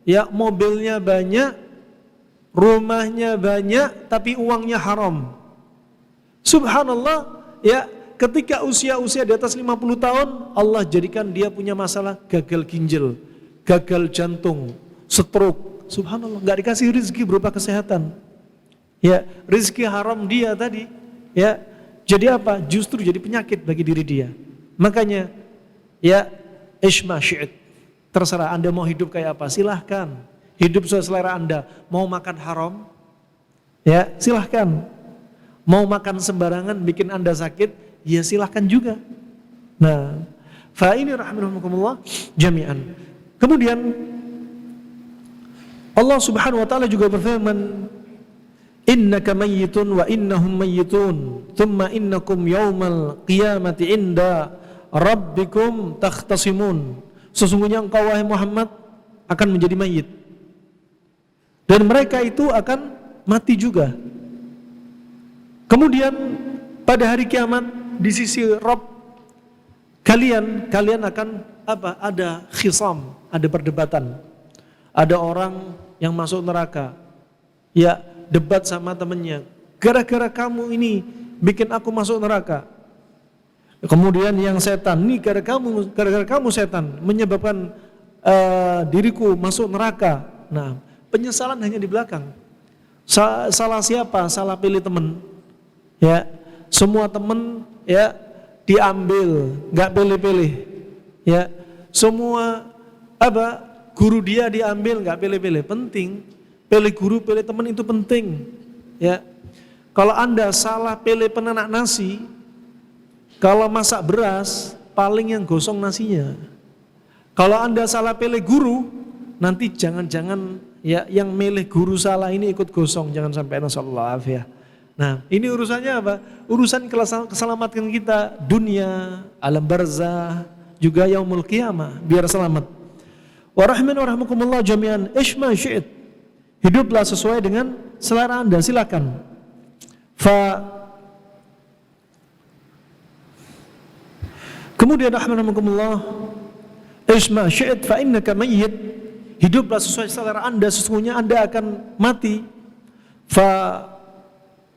ya, mobilnya banyak, rumahnya banyak, tapi uangnya haram. Subhanallah, ya, ketika usia di atas 50 tahun, Allah jadikan dia punya masalah gagal ginjal, gagal jantung, stroke. Subhanallah, nggak dikasih rezeki berupa kesehatan. Ya, rezeki haram dia tadi, ya, jadi apa? Justru jadi penyakit bagi diri dia. Makanya, ya, ishma syi'id. Terserah Anda mau hidup kayak apa, silahkan. Hidup sesuai selera Anda. Mau makan haram, ya, silahkan. Mau makan sembarangan bikin Anda sakit, ya silahkan juga. Nah, fa ini rahimahumullah jami'an. Kemudian Allah Subhanahu wa taala juga berfirman, innaka mayyitun wa innahum mayyitun, thumma innakum yaumal qiyamati inda rabbikum takhtasimun. Sesungguhnya engkau wahai Muhammad akan menjadi mayit, dan mereka itu akan mati juga. Kemudian pada hari kiamat di sisi Rabb kalian akan apa? Ada khisam, ada perdebatan. Ada orang yang masuk neraka, ya, debat sama temannya, gara-gara kamu ini bikin aku masuk neraka. Kemudian yang setan, nih gara-gara kamu setan menyebabkan diriku masuk neraka. Nah, penyesalan hanya di belakang. Salah siapa? Salah pilih teman. Ya, semua teman, ya, diambil, nggak pilih-pilih. Ya, semua apa? Guru dia diambil, nggak pilih-pilih. Penting, pilih guru, pilih teman itu penting. Ya, kalau Anda salah pilih penanak nasi, kalau masak beras, paling yang gosong nasinya. Kalau Anda salah pilih guru, nanti jangan-jangan, ya, yang milih guru salah ini ikut gosong, jangan sampai, nasallallahu alaihi. Nah, ini urusannya apa? Urusan keselamatan kita dunia, alam barzah, juga yaumul qiyamah, biar selamat. Wa rahmin wa rahmukumullah jami'an, ishma syi'it. Hiduplah sesuai dengan selera Anda, silakan. Kemudian rahmanakumullah, isma syi'it fa innaka mayyit. Hiduplah sesuai selera Anda, sesungguhnya Anda akan mati.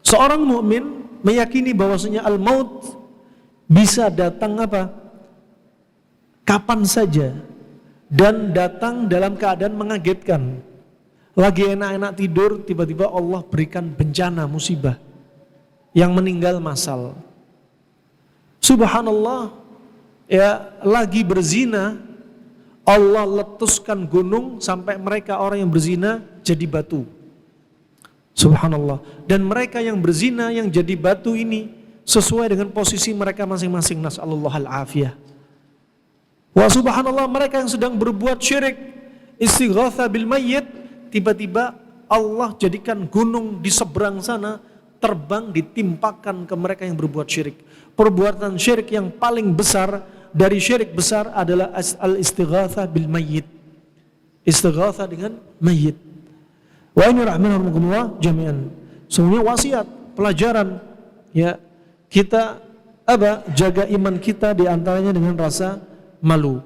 Seorang mukmin meyakini bahwasanya al-maut bisa datang apa? Kapan saja, dan datang dalam keadaan mengagetkan. Lagi enak-enak tidur, tiba-tiba Allah berikan bencana, musibah, yang meninggal massal. Subhanallah, ya, lagi berzina, Allah letuskan gunung sampai mereka orang yang berzina jadi batu. Subhanallah. Dan mereka yang berzina yang jadi batu ini sesuai dengan posisi mereka masing-masing. Nas'alullah al-afiyah. Wa subhanallah, mereka yang sedang berbuat syirik, istighatha bil mayyit, tiba-tiba Allah jadikan gunung di seberang sana terbang ditimpakan ke mereka yang berbuat syirik. Perbuatan syirik yang paling besar dari syirik besar adalah al-istighatha bil mayyit. Istighatha dengan mayyit. Wa ini rahmanakumullah jami'an. Semuanya wasiat, pelajaran, ya, kita jaga iman kita diantaranya dengan rasa malu.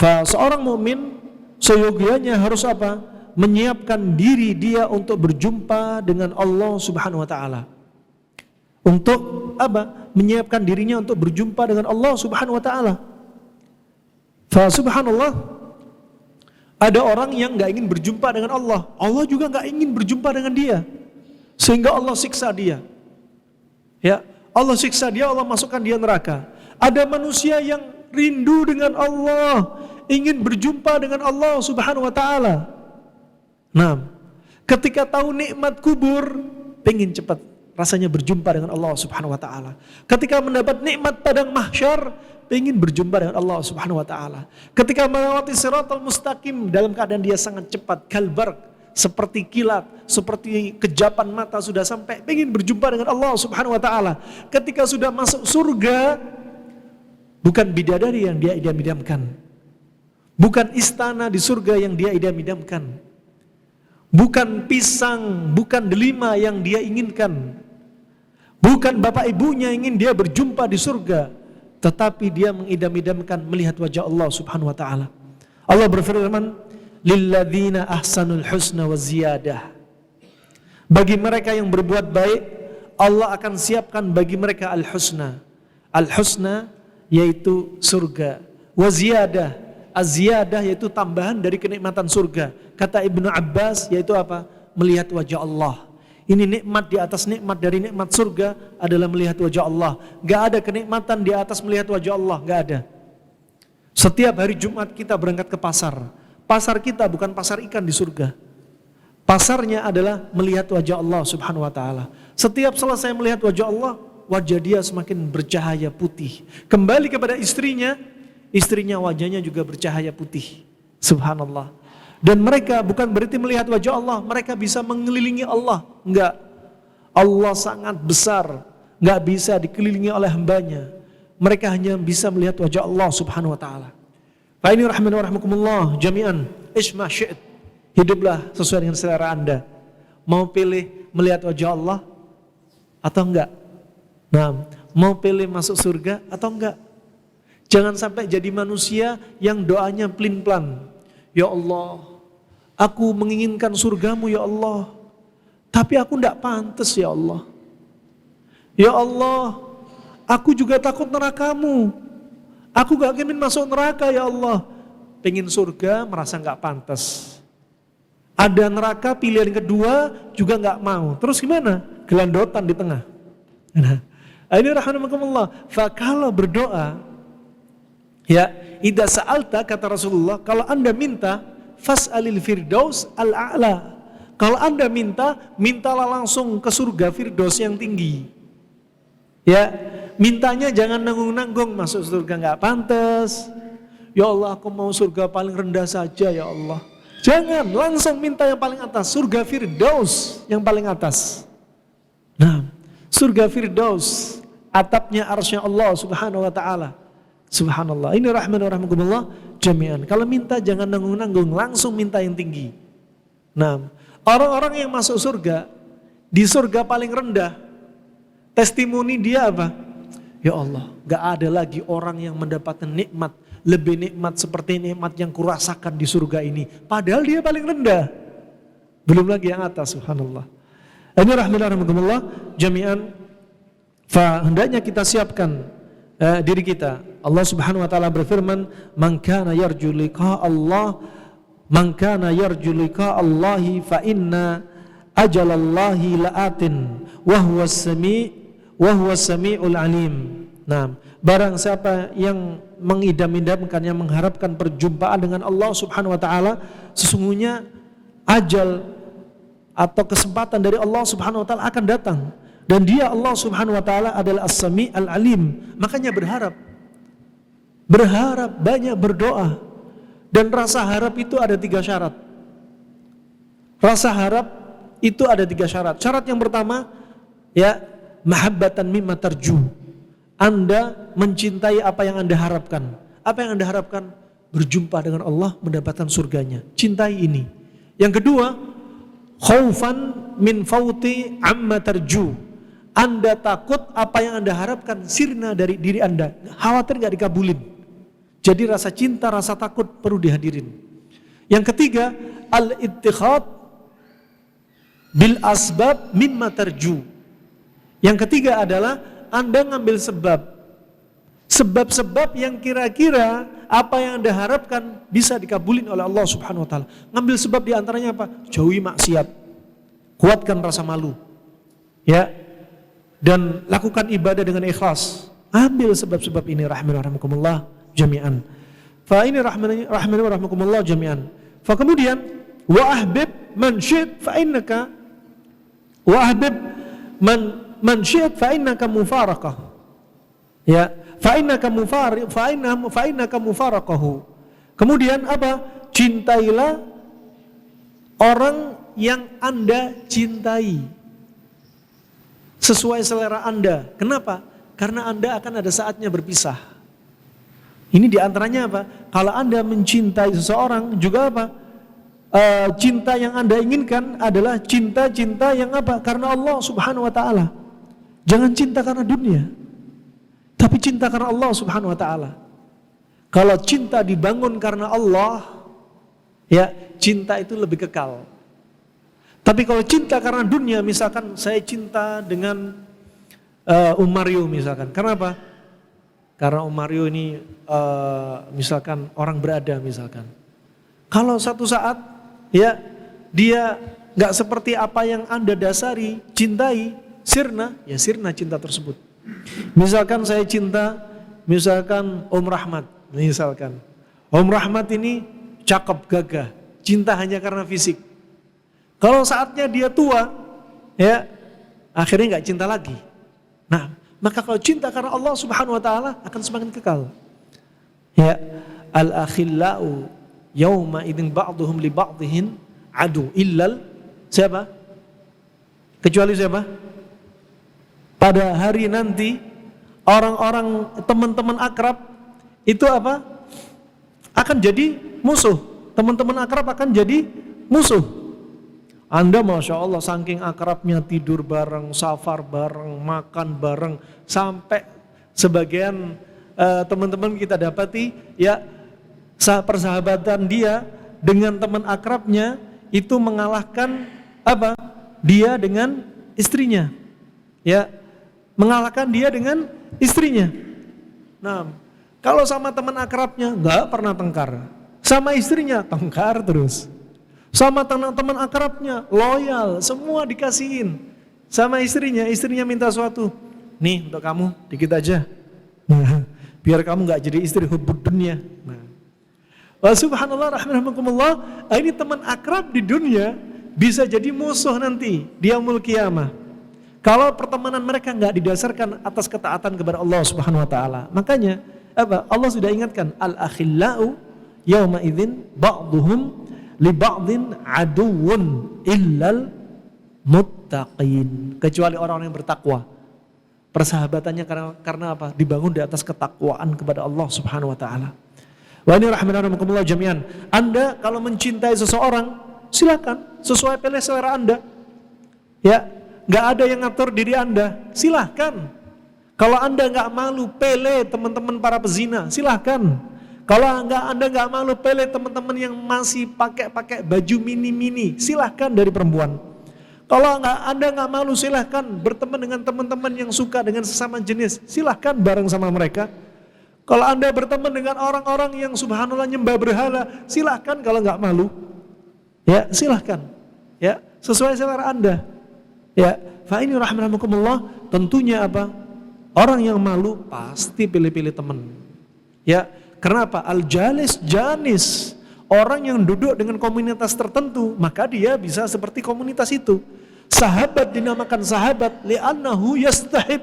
Seorang mukmin seyogianya harus apa? Menyiapkan diri dia untuk berjumpa dengan Allah Subhanahu wa taala. Untuk apa? Menyiapkan dirinya untuk berjumpa dengan Allah Subhanahu wa taala. Subhanallah, ada orang yang enggak ingin berjumpa dengan Allah. Allah juga enggak ingin berjumpa dengan dia. Sehingga Allah siksa dia. Ya, Allah siksa dia, Allah masukkan dia neraka. Ada manusia yang rindu dengan Allah, ingin berjumpa dengan Allah Subhanahu wa taala. Nah, ketika tahu nikmat kubur, pengen cepat rasanya berjumpa dengan Allah Subhanahu wa taala. Ketika mendapat nikmat padang mahsyar, pengen berjumpa dengan Allah Subhanahu wa taala. Ketika melewati siratal mustaqim dalam keadaan dia sangat cepat, kalbarq, seperti kilat, seperti kejapan mata sudah sampai, pengen berjumpa dengan Allah Subhanahu wa taala. Ketika sudah masuk surga, bukan bidadari yang dia idam-idamkan. Bukan istana di surga yang dia idam-idamkan. Bukan pisang, bukan delima yang dia inginkan. Bukan bapak ibunya ingin dia berjumpa di surga, tetapi dia mengidam-idamkan melihat wajah Allah Subhanahu wa taala. Allah berfirman, "Lilladzina ahsanul husna wa ziyadah." Bagi mereka yang berbuat baik, Allah akan siapkan bagi mereka al-husna. Al-husna yaitu surga. Wa ziyadah, az-ziyadah yaitu tambahan dari kenikmatan surga. Kata Ibnu Abbas yaitu apa? Melihat wajah Allah. Ini nikmat di atas nikmat dari nikmat surga adalah melihat wajah Allah. Gak ada kenikmatan di atas melihat wajah Allah, gak ada. Setiap hari Jumat kita berangkat ke pasar. Pasar kita bukan pasar ikan di surga. Pasarnya adalah melihat wajah Allah Subhanahu wa taala. Setiap selesai melihat wajah Allah, wajah dia semakin bercahaya putih. Kembali kepada istrinya wajahnya juga bercahaya putih. Subhanallah. Dan mereka bukan berarti melihat wajah Allah, mereka bisa mengelilingi Allah. Enggak. Allah sangat besar, enggak bisa dikelilingi oleh hambanya. Mereka hanya bisa melihat wajah Allah Subhanahu wa taala. Fa ini rahman wa rahmukumullah jami'an, isma syi'it. Hiduplah sesuai dengan selera Anda. Mau pilih melihat wajah Allah atau enggak? Nah, mau pilih masuk surga atau enggak? Jangan sampai jadi manusia yang doanya plin-plan. Ya Allah, aku menginginkan surgamu ya Allah, tapi aku tidak pantas ya Allah. Ya Allah, aku juga takut nerakamu. Aku gak ingin masuk neraka ya Allah. Pengen surga merasa gak pantas. Ada neraka pilihan kedua juga gak mau. Terus gimana? Gelandotan di tengah. Nah, ini rahimahumullah. Kalau berdoa, ya, idza sa'alta kata Rasulullah, kalau Anda minta fas'alil firdaus al-a'la. Kalau Anda minta, mintalah langsung ke surga firdaus yang tinggi. Ya, mintanya jangan nanggung-nanggung masuk surga enggak pantas. Ya Allah, aku mau surga paling rendah saja ya Allah. Jangan, langsung minta yang paling atas, surga firdaus yang paling atas. Nah, Surga Firdaus, atapnya arsy Allah Subhanahu wa taala. Subhanallah. Ini rahmatullah jami'an. Kalau minta jangan nanggung-nanggung, langsung minta yang tinggi. Nah, orang-orang yang masuk surga, di surga paling rendah, testimoni dia apa? Ya Allah, gak ada lagi orang yang mendapatkan nikmat lebih nikmat seperti nikmat yang kurasakan di surga ini. Padahal dia paling rendah. Belum lagi yang atas, subhanallah. Ini rahmatullah jami'an. Hendaknya kita siapkan diri kita. Allah Subhanahu wa taala berfirman, "Man kana yarju liqa Allah, man kana yarju liqa Allahi fa inna ajalallahi laatin wa huwas samiul alim." Nah, barang siapa yang mengidam-idamkan, yang mengharapkan perjumpaan dengan Allah Subhanahu wa taala, sesungguhnya ajal atau kesempatan dari Allah Subhanahu wa taala akan datang. Dan dia Allah Subhanahu wa taala adalah As-Sami' Al-Alim. Makanya berharap, banyak berdoa. Dan rasa harap itu ada 3 syarat. Rasa harap itu ada 3 syarat. Syarat yang pertama, ya, mahabbatan mimma tarju. Anda mencintai apa yang Anda harapkan. Apa yang Anda harapkan? Berjumpa dengan Allah, mendapatkan surganya. Cintai ini. Yang kedua, khaufan min fauti amma tarju. Anda takut apa yang Anda harapkan sirna dari diri Anda. Khawatir gak dikabulin. Jadi rasa cinta, rasa takut perlu dihadirin. Yang ketiga, al-ittikhad bil asbab mimma tarju. Yang ketiga adalah Anda ngambil sebab-sebab yang kira-kira apa yang Anda harapkan bisa dikabulin oleh Allah Subhanahu wa taala. Ngambil sebab di antaranya apa? Jauhi maksiat. Kuatkan rasa malu. Ya. Dan lakukan ibadah dengan ikhlas. Ambil sebab-sebab ini rahmatullah jami'an. Fa ini rahmatullah jami'an. Fa kemudian wa ahbib man syi'at fa innaka wa ahbib man syi'at fa innaka mufaraqah. Ya, fa innaka mufaraqahu. Kemudian apa? Cintailah orang yang Anda cintai. Sesuai selera Anda. Kenapa? Karena Anda akan ada saatnya berpisah. Ini diantaranya apa? Kalau Anda mencintai seseorang juga apa? Cinta yang Anda inginkan adalah cinta-cinta yang apa? Karena Allah Subhanahu wa taala. Jangan cinta karena dunia, tapi cinta karena Allah Subhanahu wa taala. Kalau cinta dibangun karena Allah, ya, cinta itu lebih kekal. Tapi kalau cinta karena dunia, misalkan saya cinta dengan Mario misalkan. Karena apa? Karena Mario ini misalkan orang berada misalkan. Kalau satu saat ya dia gak seperti apa yang Anda dasari, cintai, sirna, ya sirna cinta tersebut. Misalkan saya cinta, misalkan Om Rahmat, misalkan. Om Rahmat ini cakep, gagah, cinta hanya karena fisik. Kalau saatnya dia tua, ya akhirnya nggak cinta lagi. Nah, maka kalau cinta karena Allah Subhanahu wa taala akan semakin kekal. Ya, al-akhillau yauma idzin ba'dhum li ba'dhin adu illal siapa? Kecuali siapa? Pada hari nanti orang-orang teman-teman akrab itu apa? Akan jadi musuh. Teman-teman akrab akan jadi musuh. Anda Masya Allah saking akrabnya tidur bareng, safar bareng, makan bareng. Sampai sebagian teman-teman kita dapati ya persahabatan dia dengan teman akrabnya itu mengalahkan apa? Dia dengan istrinya. Ya, mengalahkan dia dengan istrinya. Nah, kalau sama teman akrabnya nggak pernah tengkar. Sama istrinya tengkar terus. Sama teman-teman akrabnya, loyal, semua dikasihin. Sama istrinya minta sesuatu. Nih untuk kamu, dikit aja. Nah, biar kamu gak jadi istri hubbud dunia. Nah. Subhanallah, rahmatullah, ini teman akrab di dunia bisa jadi musuh nanti di yaumul qiyamah. Kalau pertemanan mereka gak didasarkan atas ketaatan kepada Allah Subhanahu wa taala. Makanya apa? Allah sudah ingatkan, al-akhillau yauma idzin ba'dhum li ba'dhin aduwwun illal muttaqin. Kecuali orang-orang yang bertakwa. Persahabatannya karena apa? Dibangun di atas ketakwaan kepada Allah Subhanahu wa taala. Wa ini rahmanakumullah jami'an. Anda kalau mencintai seseorang, silakan sesuai pilih selera Anda. Ya, enggak ada yang ngatur diri Anda. Silakan. Kalau Anda enggak malu pilih teman-teman para pezina, silakan. Kalau Anda enggak malu pilih teman-teman yang masih pakai baju mini-mini, silakan dari perempuan. Kalau Anda enggak malu, silakan berteman dengan teman-teman yang suka dengan sesama jenis, silakan bareng sama mereka. Kalau Anda berteman dengan orang-orang yang subhanallah nyembah berhala, silahkan kalau nggak malu. Ya, silahkan. Ya, sesuai selera Anda. Ya, fa ini rahmanakumullah, tentunya apa? Orang yang malu pasti pilih-pilih teman. Ya, kenapa? Al-jalis janis. Orang yang duduk dengan komunitas tertentu, maka dia bisa seperti komunitas itu. Sahabat dinamakan sahabat li'annahu yastahib.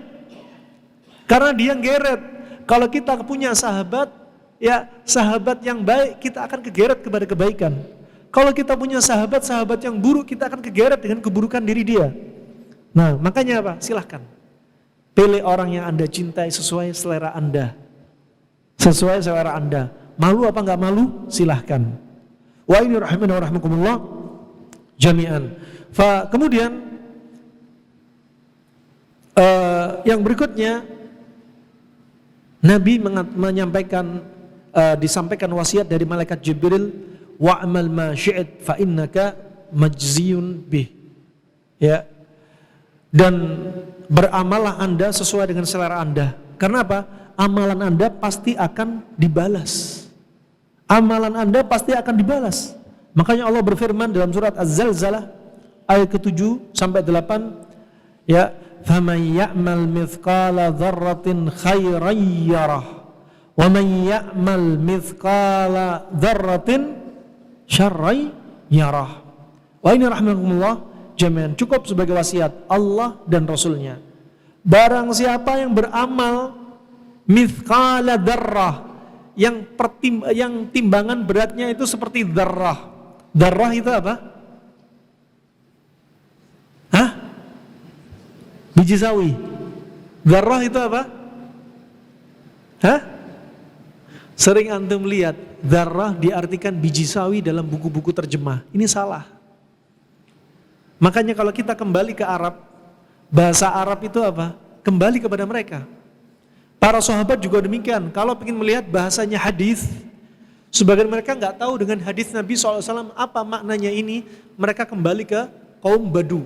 Karena dia geret. Kalau kita punya sahabat, ya sahabat yang baik, kita akan kegeret kepada kebaikan. Kalau kita punya sahabat yang buruk, kita akan kegeret dengan keburukan diri dia. Nah, makanya apa? Silahkan. Pilih orang yang Anda cintai sesuai selera Anda. Sesuai selera Anda. Malu apa enggak malu? Silahkan. Wa ini rahimana wa rahmakumullah jami'an. Kemudian yang berikutnya, Nabi menyampaikan, disampaikan wasiat dari malaikat Jibril, wa'amal ma syi'it fa innaka majziyun bih. Ya. Dan beramallah Anda sesuai dengan selera Anda. Karena apa? Amalan Anda pasti akan dibalas. Amalan Anda pasti akan dibalas. Makanya Allah berfirman dalam surat Az-Zalzalah ayat ke-7 sampai 8, ya, فَمَنْ يَعْمَلْ مِثْقَالَ ذَرَّةٍ خَيْرًا يَرَهُ وَمَنْ يَعْمَلْ مِثْقَالَ ذَرَّةٍ شَرًّا يَرَهُ. Wa ini rahmatullah jami'an, cukup sebagai wasiat Allah dan Rasulnya. Barang siapa yang beramal mithqala dzarrah, yang timbangan beratnya itu seperti dzarrah. Dzarrah itu apa? Hah? Biji sawi. Dzarrah itu apa? Hah? Sering antum lihat dzarrah diartikan biji sawi dalam buku-buku terjemah. Ini salah. Makanya kalau kita kembali ke Arab, bahasa Arab itu apa? Kembali kepada mereka. Para sahabat juga demikian. Kalau ingin melihat bahasanya hadis, sebagian mereka nggak tahu dengan hadis Nabi SAW apa maknanya ini, mereka kembali ke kaum Badu.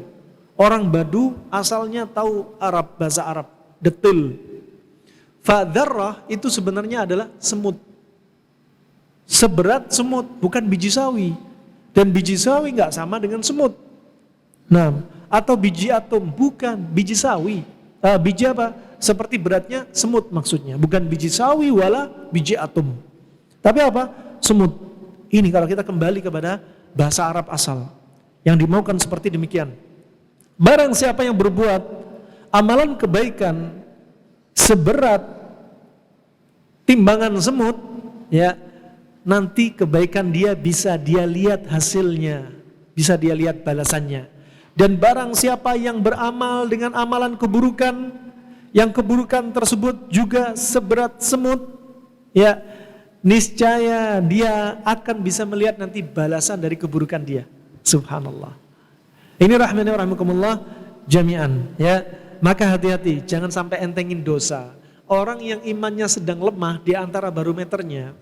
Orang Badu asalnya tahu Arab, bahasa Arab, detail. Fadzarrah itu sebenarnya adalah semut. Seberat semut, bukan biji sawi. Dan biji sawi nggak sama dengan semut. Nah, atau biji atom, bukan biji sawi. Biji apa? Seperti beratnya semut maksudnya. Bukan biji sawi wala biji atom. Tapi apa? Semut. Ini kalau kita kembali kepada bahasa Arab asal. Yang dimaukan seperti demikian. Barang siapa yang berbuat amalan kebaikan seberat timbangan semut, ya, nanti kebaikan dia bisa dia lihat hasilnya, bisa dia lihat balasannya. Dan barang siapa yang beramal dengan amalan keburukan, yang keburukan tersebut juga seberat semut, ya, niscaya dia akan bisa melihat nanti balasan dari keburukan dia. Subhanallah. Ini rahmani wa rahmakumullah jami'an, ya. Maka hati-hati, jangan sampai entengin dosa. Orang yang imannya sedang lemah di antara barometernya,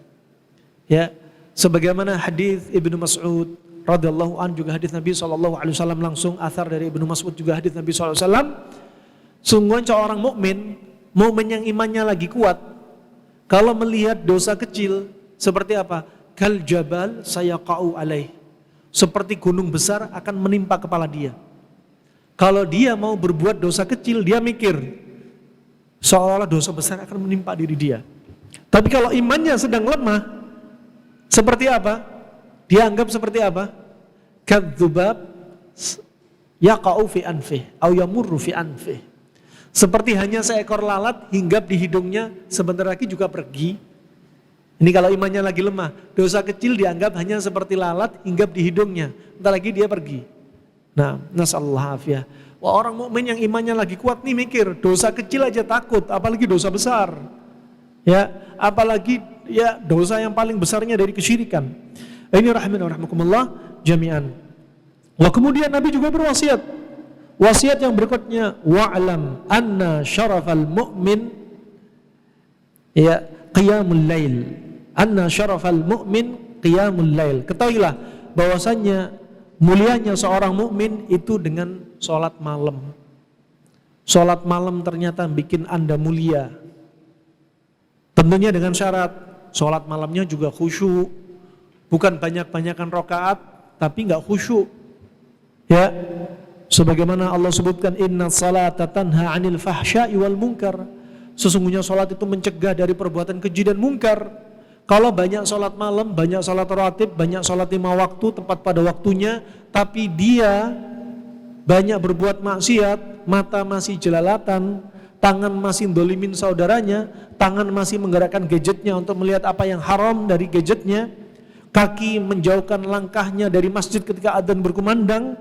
ya, sebagaimana hadis Ibnu Mas'ud radhiyallahu an, juga hadis Nabi SAW langsung, athar dari Ibnu Mas'ud juga hadis Nabi SAW. Sungguhnya orang mukmin yang imannya lagi kuat, kalau melihat dosa kecil seperti apa? Kal jabal sayaqa'u alaih. Seperti gunung besar akan menimpa kepala dia. Kalau dia mau berbuat dosa kecil, dia mikir seolah-olah dosa besar akan menimpa diri dia. Tapi kalau imannya sedang lemah, seperti apa? Dia anggap seperti apa? Kadzubab yaqa'u fi anfih aw yamurru fi anfih. Seperti hanya seekor lalat hinggap di hidungnya, sebentar lagi juga pergi. Ini kalau imannya lagi lemah, dosa kecil dianggap hanya seperti lalat hinggap di hidungnya, entar lagi dia pergi. Nah, nasallahu afiyah. Wah, orang mukmin yang imannya lagi kuat nih mikir, dosa kecil aja takut, apalagi dosa besar. Ya, apalagi ya dosa yang paling besarnya dari kesyirikan. Ini rahimakumullah jami'an. Wah, kemudian Nabi juga berwasiat. Wasiat yang berikutnya, wa'lam anna syarafal mu'min ya qiyamul lail. Anna syarafal mu'min qiyamul lail. Ketahuilah bahwasannya mulianya seorang mukmin itu dengan sholat malam. Sholat malam ternyata bikin Anda mulia. Tentunya dengan syarat sholat malamnya juga khusyuk, bukan banyak-banyakan rakaat, tapi nggak khusyuk. Ya, sebagaimana Allah sebutkan, inna salata tanha 'anil fahsya'i wal munkar. Sesungguhnya sholat itu mencegah dari perbuatan keji dan mungkar. Kalau banyak sholat malam, banyak sholat rawatib, banyak sholat 5 waktu tepat pada waktunya, tapi dia banyak berbuat maksiat, mata masih jelalatan, tangan masih dolimin saudaranya, tangan masih menggerakkan gadgetnya untuk melihat apa yang haram dari gadgetnya, kaki menjauhkan langkahnya dari masjid ketika adzan berkumandang,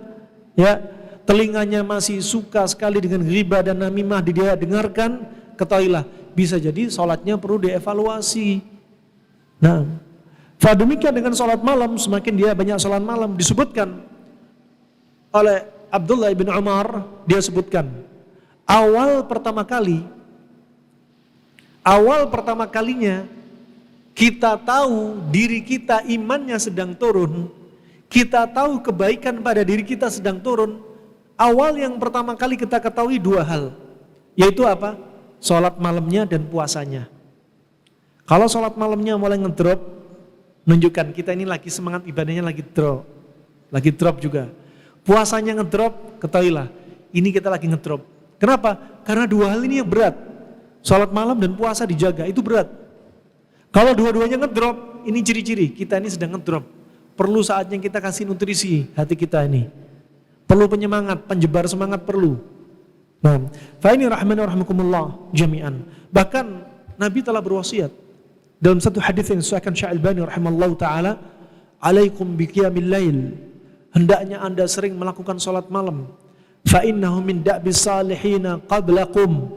ya, telinganya masih suka sekali dengan ghibah dan namimah dia dengarkan, ketahuilah bisa jadi sholatnya perlu dievaluasi. Nah, demikian dengan sholat malam, semakin dia banyak sholat malam, disebutkan oleh Abdullah bin Umar, dia sebutkan awal pertama kalinya kita tahu diri kita imannya sedang turun, kita tahu kebaikan pada diri kita sedang turun. Awal yang pertama kali kita ketahui 2 hal, yaitu apa? Sholat malamnya dan puasanya. Kalau sholat malamnya mulai ngedrop, menunjukkan kita ini lagi semangat ibadahnya lagi drop juga. Puasanya ngedrop, ketahuilah ini kita lagi ngedrop. Kenapa? Karena 2 hal ini yang berat. Sholat malam dan puasa dijaga, itu berat. Kalau dua-duanya ngedrop, ini ciri-ciri kita ini sedang ngedrop. Perlu saatnya kita kasih nutrisi hati kita ini. Perlu penyemangat, penjebar semangat perlu. Nah, fa ini rahimakumullah jami'an. Bahkan Nabi telah berwasiat dalam satu hadis yang disahkan Syekh Al-Albani rahimallahu taala, alaikum biqiyamil lail, hendaknya Anda sering melakukan salat malam. Fa innahu min da'bis salihina qablakum,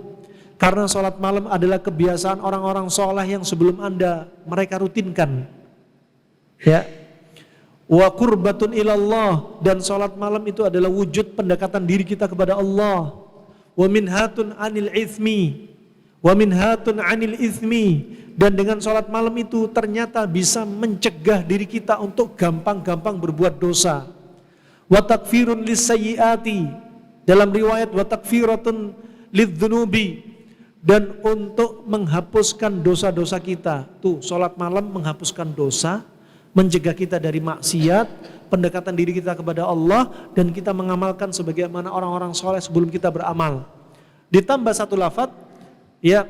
karena salat malam adalah kebiasaan orang-orang saleh yang sebelum Anda, mereka rutinkan. Ya. Wa qurbatun ilallah, dan salat malam itu adalah wujud pendekatan diri kita kepada Allah. Wa minhatun 'anil itsmi, wa minhatun 'anil itsmi, dan dengan sholat malam itu ternyata bisa mencegah diri kita untuk gampang-gampang berbuat dosa. Wa takfirun lisayyiati, dalam riwayat wa takfiratun lidzunubi, dan untuk menghapuskan dosa-dosa kita. Tuh, sholat malam menghapuskan dosa, mencegah kita dari maksiat, pendekatan diri kita kepada Allah, dan kita mengamalkan sebagaimana orang-orang soleh sebelum kita beramal. Ditambah satu lafaz, ya,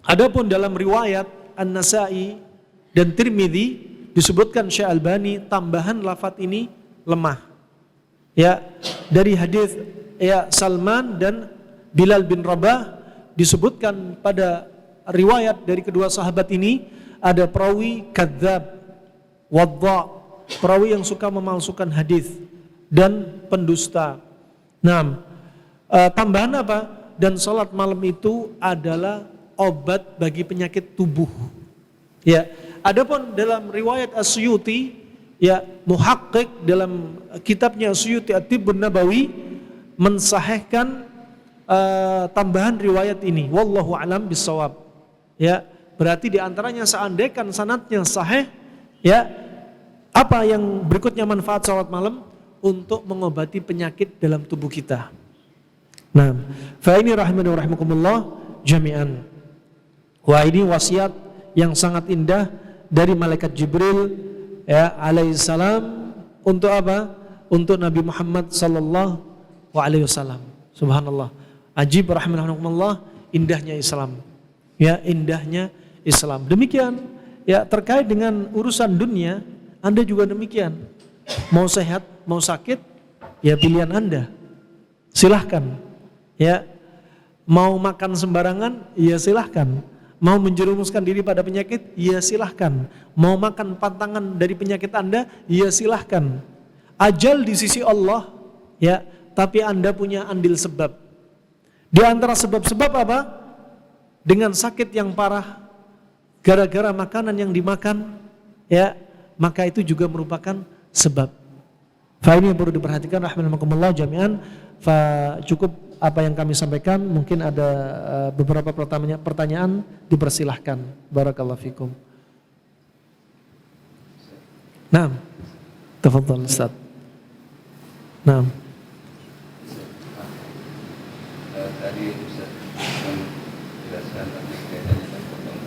adapun dalam riwayat An-Nasa'i dan Tirmidzi disebutkan Syekh Albani tambahan lafaz ini lemah. Ya, dari hadis ya Salman dan Bilal bin Rabah disebutkan pada riwayat dari kedua sahabat ini ada perawi kadzab, wadha, perawi yang suka memalsukan hadis dan pendusta. Nah, tambahan apa? Dan salat malam itu adalah obat bagi penyakit tubuh. Ya, adapun dalam riwayat As-Suyuti, ya, muhaqqiq dalam kitabnya As-Suyuti At-Tibbun Nabawi mensahihkan tambahan riwayat ini. Wallahu a'lam bissawab. Ya, berarti di antaranya seandainya sanadnya sahih, ya, apa yang berikutnya manfaat salat malam untuk mengobati penyakit dalam tubuh kita. Nah, fa ini rahimani wa rahimakumullah jami'an. Wah, ini wasiat yang sangat indah dari malaikat Jibril, ya, alaihissalam, untuk apa? Untuk Nabi Muhammad sallallahu alaihi wasallam. Subhanallah. Ajib rahimakumullah, indahnya Islam. Ya, indahnya Islam. Demikian, ya, terkait dengan urusan dunia, Anda juga demikian. Mau sehat, mau sakit, ya pilihan Anda. Silahkan. Ya, mau makan sembarangan, ya silahkan. Mau menjerumuskan diri pada penyakit, ya silahkan. Mau makan pantangan dari penyakit Anda, ya silahkan. Ajal di sisi Allah, ya, tapi Anda punya andil sebab. Di antara sebab-sebab apa? Dengan sakit yang parah gara-gara makanan yang dimakan, ya, maka itu juga merupakan sebab. Ini yang perlu diperhatikan rahimakumullah jami'an. Cukup apa yang kami sampaikan. Mungkin ada beberapa pertanyaan, dipersilahkan. Barakallahu fikum. Naam. Tafadhal Ustaz. Naam. Tadi Ustaz menjelaskan tentang kaitannya tentang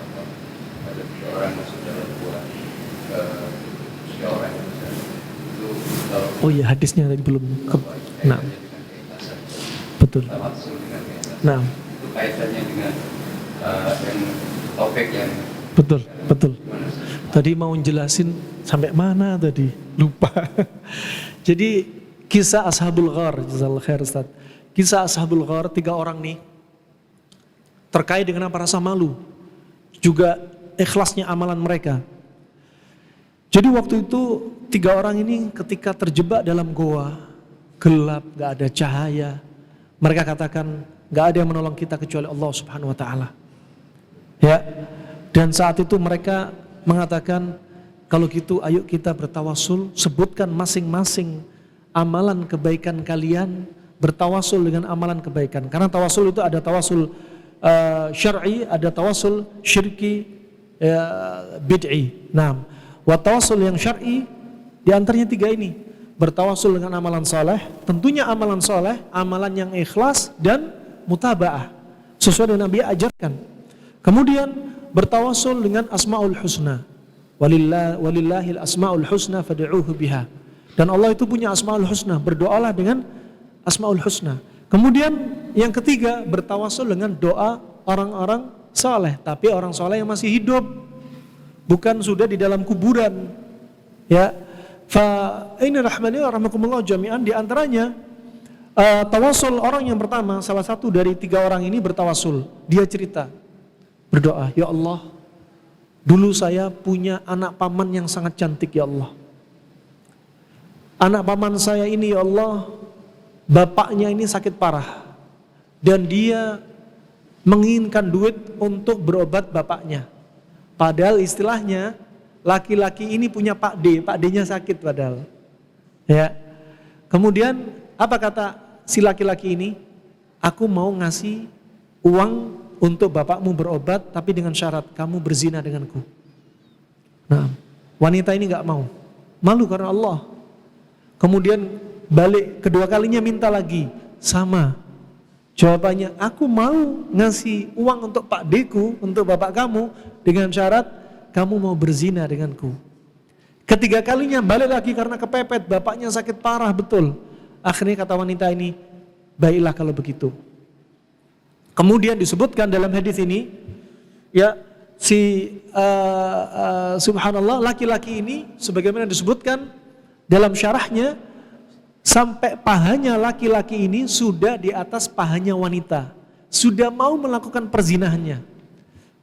ada 3 orang masuk dalam gua, 3 orang itu kalau Oh iya, hadisnya tadi belum. Nah, betul. Nah, itu kaitannya dengan yang topik yang betul. Tadi mau jelasin sampai mana tadi? Lupa. Jadi kisah Ashabul Ghar, jazakallahu khair Ustaz. Kisah Ashabul Ghar, 3 orang nih terkait dengan apa? Rasa malu, juga ikhlasnya amalan mereka. Jadi waktu itu 3 orang ini ketika terjebak dalam goa, gelap, gak ada cahaya, mereka katakan gak ada yang menolong kita kecuali Allah Subhanahu Wa Taala. Ya, dan saat itu mereka mengatakan, kalau gitu ayo kita bertawasul, sebutkan masing-masing amalan kebaikan kalian, bertawasul dengan amalan kebaikan. Karena tawasul itu ada tawasul syar'i, ada tawasul syirki, bid'i. Nah, wa tawasul yang syar'i di antaranya 3 ini, bertawasul dengan amalan soleh, tentunya amalan soleh, amalan yang ikhlas dan mutaba'ah sesuai dengan Nabi ajarkan. Kemudian bertawasul dengan asmaul husna, walillahil asmaul husna fad'uuhu biha, dan Allah itu punya asmaul husna, berdoalah dengan asmaul husna. Kemudian yang ketiga, bertawasul dengan doa orang-orang saleh, tapi orang saleh yang masih hidup, bukan sudah di dalam kuburan. Ya, ini rahmani rahmakumullah jami'an. Di antaranya tawasul orang yang pertama, salah satu dari 3 orang ini bertawasul. Dia cerita, berdoa, ya Allah, dulu saya punya anak paman yang sangat cantik ya Allah. Anak paman saya ini ya Allah, bapaknya ini sakit parah, dan dia menginginkan duit untuk berobat bapaknya. Padahal istilahnya laki-laki ini punya Pak D-nya sakit padahal. Ya. Kemudian apa kata si laki-laki ini? Aku mau ngasih uang untuk bapakmu berobat, tapi dengan syarat kamu berzina denganku. Nah, wanita ini gak mau, malu karena Allah. Kemudian balik kedua kalinya minta lagi, sama jawabannya, aku mau ngasih uang untuk Pak D-ku, untuk bapak kamu, dengan syarat kamu mau berzina denganku. Ketiga kalinya balik lagi karena kepepet, bapaknya sakit parah betul. Akhirnya kata wanita ini, baiklah kalau begitu. Kemudian disebutkan dalam hadis ini, ya, subhanallah, laki-laki ini sebagaimana disebutkan dalam syarahnya, sampai pahanya laki-laki ini sudah di atas pahanya wanita, sudah mau melakukan perzinahannya.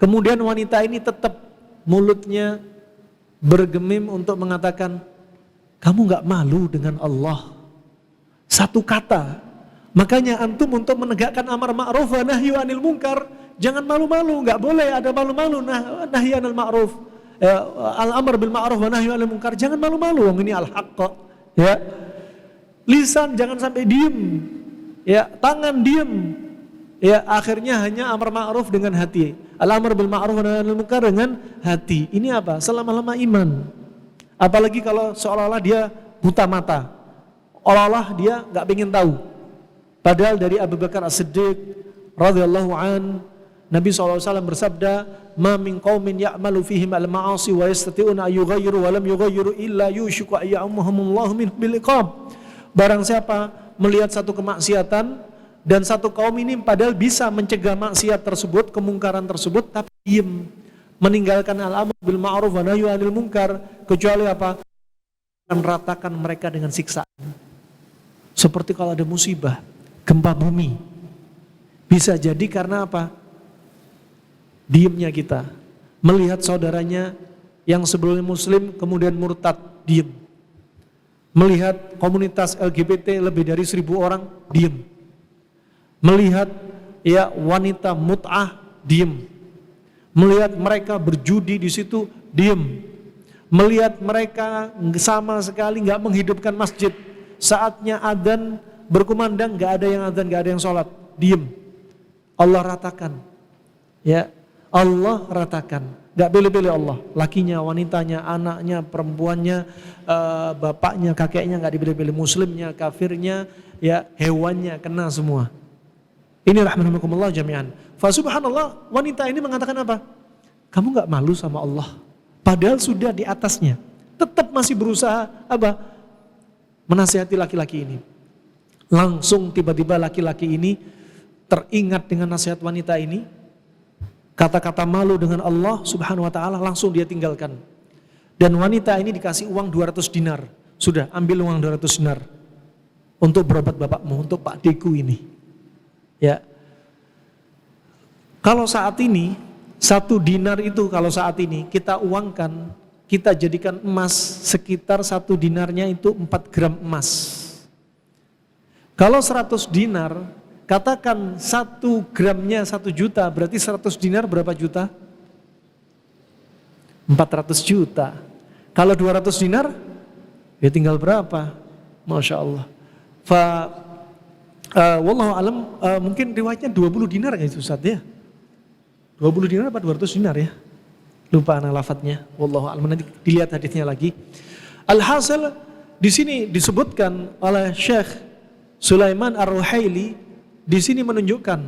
Kemudian wanita ini tetap mulutnya bergemim untuk mengatakan, kamu gak malu dengan Allah? Satu kata. Makanya antum untuk menegakkan amar ma'ruf wa nahyu anil munkar, jangan malu-malu, gak boleh ada malu-malu. Nahyi anil ma'ruf, al-amr bil ma'ruf wa nahyu anil munkar, jangan malu-malu, ini al-haqq. Ya. Lisan jangan sampai diem, ya, tangan diem, ya, akhirnya hanya amar ma'ruf dengan hati. Al-amr bil ma'ruf wa nahyu anil munkar dengan hati. Ini apa? Selama-lama iman. Apalagi kalau seolah-olah dia buta mata, olah-olah dia gak pengen tahu. Padahal dari Abu Bakar As-Siddiq radhiyallahu an, Nabi SAW bersabda, "Ma min qaumin ya'malu fihim al-ma'asi wa yastati'una an yughayyiru wa lam yughayyiru illa yushiku ay ya'muhumullahu min bil iqab." Barang siapa melihat satu kemaksiatan dan satu kaum ini padahal bisa mencegah maksiat tersebut, kemungkaran tersebut, tapi diam, meninggalkan al-amr bil ma'ruf wa nahyu anil munkar, kecuali apa? Akan ratakan mereka dengan siksaan. Seperti kalau ada musibah, gempa bumi, bisa jadi karena apa? Diamnya kita. Melihat saudaranya yang sebelumnya muslim kemudian murtad, diam. Melihat komunitas LGBT lebih dari 1.000 orang, diem. Melihat ya wanita mut'ah, diem. Melihat mereka berjudi di situ, diem. Melihat mereka sama sekali nggak menghidupkan masjid. Saatnya adzan berkumandang, nggak ada yang adzan, nggak ada yang sholat, diem. Allah ratakan, ya Allah ratakan. Nggak pilih-pilih Allah, lakinya, wanitanya, anaknya, perempuannya, bapaknya, kakeknya, nggak dipilih-pilih, muslimnya, kafirnya, ya hewannya, kena semua. Ini rahmanakumullah jami'an. Fa subhanallah, wanita ini mengatakan apa? Kamu nggak malu sama Allah? Padahal sudah di atasnya, tetap masih berusaha apa? Menasihati laki-laki ini. Langsung tiba-tiba laki-laki ini teringat dengan nasihat wanita ini, kata-kata malu dengan Allah subhanahu wa ta'ala, langsung dia tinggalkan. Dan wanita ini dikasih uang 200 dinar. Sudah, ambil uang 200 dinar untuk berobat bapakmu, untuk Pak Deku ini. Ya. Kalau saat ini 1 dinar itu, kalau saat ini kita uangkan, kita jadikan emas, sekitar 1 dinarnya itu 4 gram emas. Kalau 100 dinar, katakan 1 gramnya 1 juta, berarti 100 dinar berapa juta? 400 juta. Kalau 200 dinar, ya tinggal berapa? Masya Allah. Wallahu alam, mungkin riwayatnya 20 dinar kan itu Ustaz ya? 20 dinar apa 200 dinar ya? Lupa anak lafadznya. Wallahu alam, nanti dilihat hadisnya lagi. Alhasil di sini disebutkan oleh Syekh Sulaiman Ar-Ruhaili di sini menunjukkan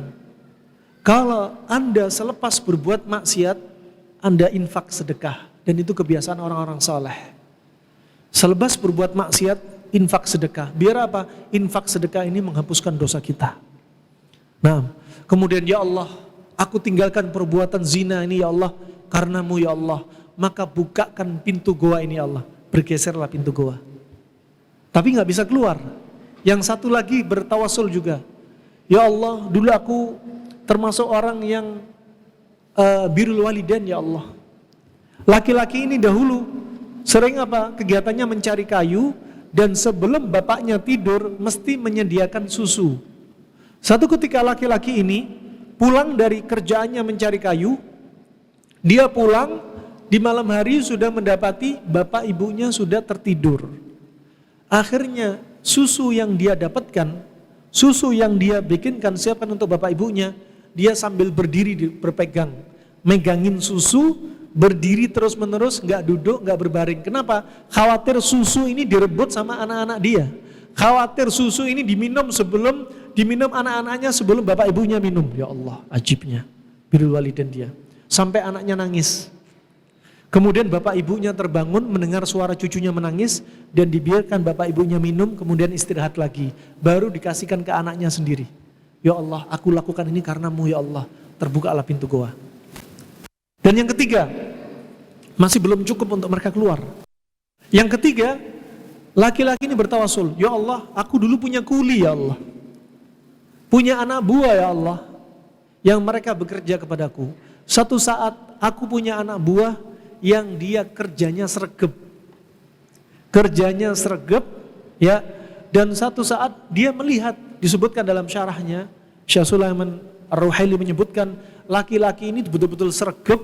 kalau Anda selepas berbuat maksiat, Anda infak sedekah, dan itu kebiasaan orang-orang saleh. Selepas berbuat maksiat, infak sedekah. Biar apa? Infak sedekah ini menghapuskan dosa kita. Nah, kemudian ya Allah, aku tinggalkan perbuatan zina ini ya Allah, karenamu ya Allah, maka bukakan pintu goa ini ya Allah. Bergeserlah pintu goa. Tapi nggak bisa keluar. Yang satu lagi bertawasul juga. Ya Allah, dulu aku termasuk orang yang birrul walidain ya Allah. Laki-laki ini dahulu sering apa? Kegiatannya mencari kayu, dan sebelum bapaknya tidur mesti menyediakan susu. Satu ketika laki-laki ini pulang dari kerjaannya mencari kayu, dia pulang di malam hari sudah mendapati bapak ibunya sudah tertidur. Akhirnya susu yang dia dapatkan, susu yang dia bikinkan, siapkan untuk bapak ibunya, dia sambil berdiri berpegang, megangin susu, berdiri terus menerus, nggak duduk, nggak berbaring. Kenapa? Khawatir susu ini direbut sama anak-anak dia. Khawatir susu ini diminum anak-anaknya sebelum bapak ibunya minum. Ya Allah, ajibnya birrul walidain dia. Sampai anaknya nangis. Kemudian bapak ibunya terbangun mendengar suara cucunya menangis, dan dibiarkan bapak ibunya minum, kemudian istirahat lagi. Baru dikasihkan ke anaknya sendiri. Ya Allah, aku lakukan ini karenamu ya Allah. Terbukalah pintu goa. Dan yang ketiga, masih belum cukup untuk mereka keluar. Yang ketiga, laki-laki ini bertawasul, ya Allah, aku dulu punya kuli ya Allah. Punya anak buah ya Allah, yang mereka bekerja kepadaku. Satu saat aku punya anak buah yang dia kerjanya sregep. Kerjanya sregep ya, dan satu saat dia melihat, disebutkan dalam syarahnya, Syekh Sulaiman Ar-Ruhaili menyebutkan laki-laki ini betul-betul sregep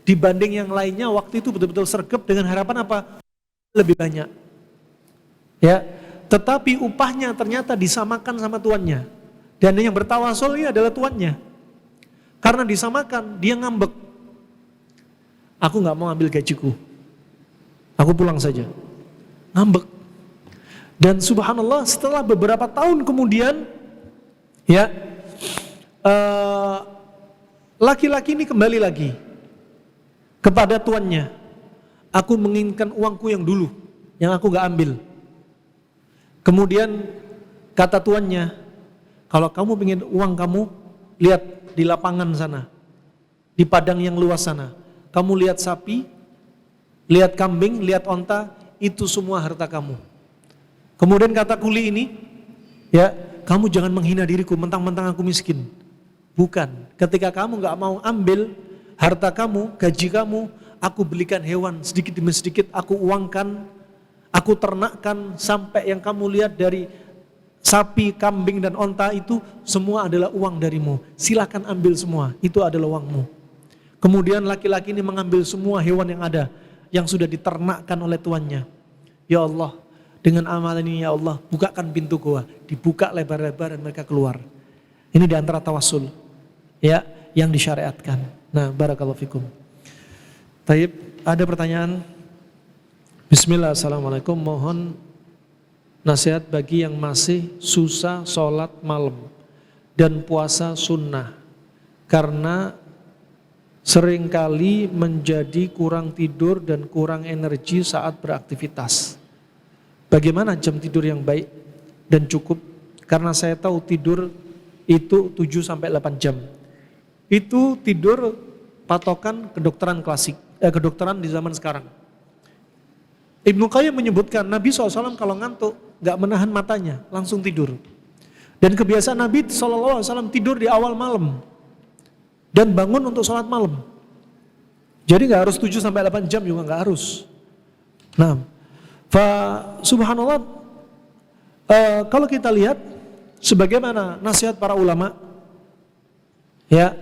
dibanding yang lainnya. Waktu itu betul-betul sregep dengan harapan apa? Lebih banyak. Ya, tetapi upahnya ternyata disamakan sama tuannya. Dan yang bertawasul ini adalah tuannya. Karena disamakan, dia ngambek. Aku nggak mau ambil gajiku, aku pulang saja. Ngambek. Dan subhanallah, setelah beberapa tahun kemudian, ya, laki-laki ini kembali lagi kepada tuannya. Aku menginginkan uangku yang dulu, yang aku nggak ambil. Kemudian kata tuannya, kalau kamu ingin uang kamu, lihat di lapangan sana, di padang yang luas sana. Kamu lihat sapi, lihat kambing, lihat onta, itu semua harta kamu. Kemudian kata kuli ini, ya, kamu jangan menghina diriku, mentang-mentang aku miskin. Bukan, ketika kamu gak mau ambil harta kamu, gaji kamu, aku belikan hewan sedikit demi sedikit, aku uangkan, Aku ternakkan sampai yang kamu lihat dari sapi, kambing dan onta itu semua adalah uang darimu. Silakan ambil semua, itu adalah uangmu. Kemudian laki-laki ini mengambil semua hewan yang ada, yang sudah diternakkan oleh tuannya. Ya Allah, dengan amalan ini ya Allah, bukakan pintu goa. Dibuka lebar-lebar dan mereka keluar. Ini di antara tawassul ya, yang disyariatkan. Nah, barakallahu fikum. Taib, ada pertanyaan? Bismillah, assalamualaikum. Mohon nasihat bagi yang masih susah sholat malam dan puasa sunnah karena seringkali menjadi kurang tidur dan kurang energi saat beraktivitas. Bagaimana jam tidur yang baik dan cukup? Karena saya tahu tidur itu 7-8 jam. Itu tidur patokan kedokteran klasik, kedokteran di zaman sekarang. Ibnu Qayyim menyebutkan Nabi SAW kalau ngantuk gak menahan matanya, langsung tidur. Dan kebiasaan Nabi SAW tidur di awal malam dan bangun untuk sholat malam. Jadi gak harus 7-8 jam juga gak harus. Nah, subhanallah, kalau kita lihat sebagaimana nasihat para ulama, ya,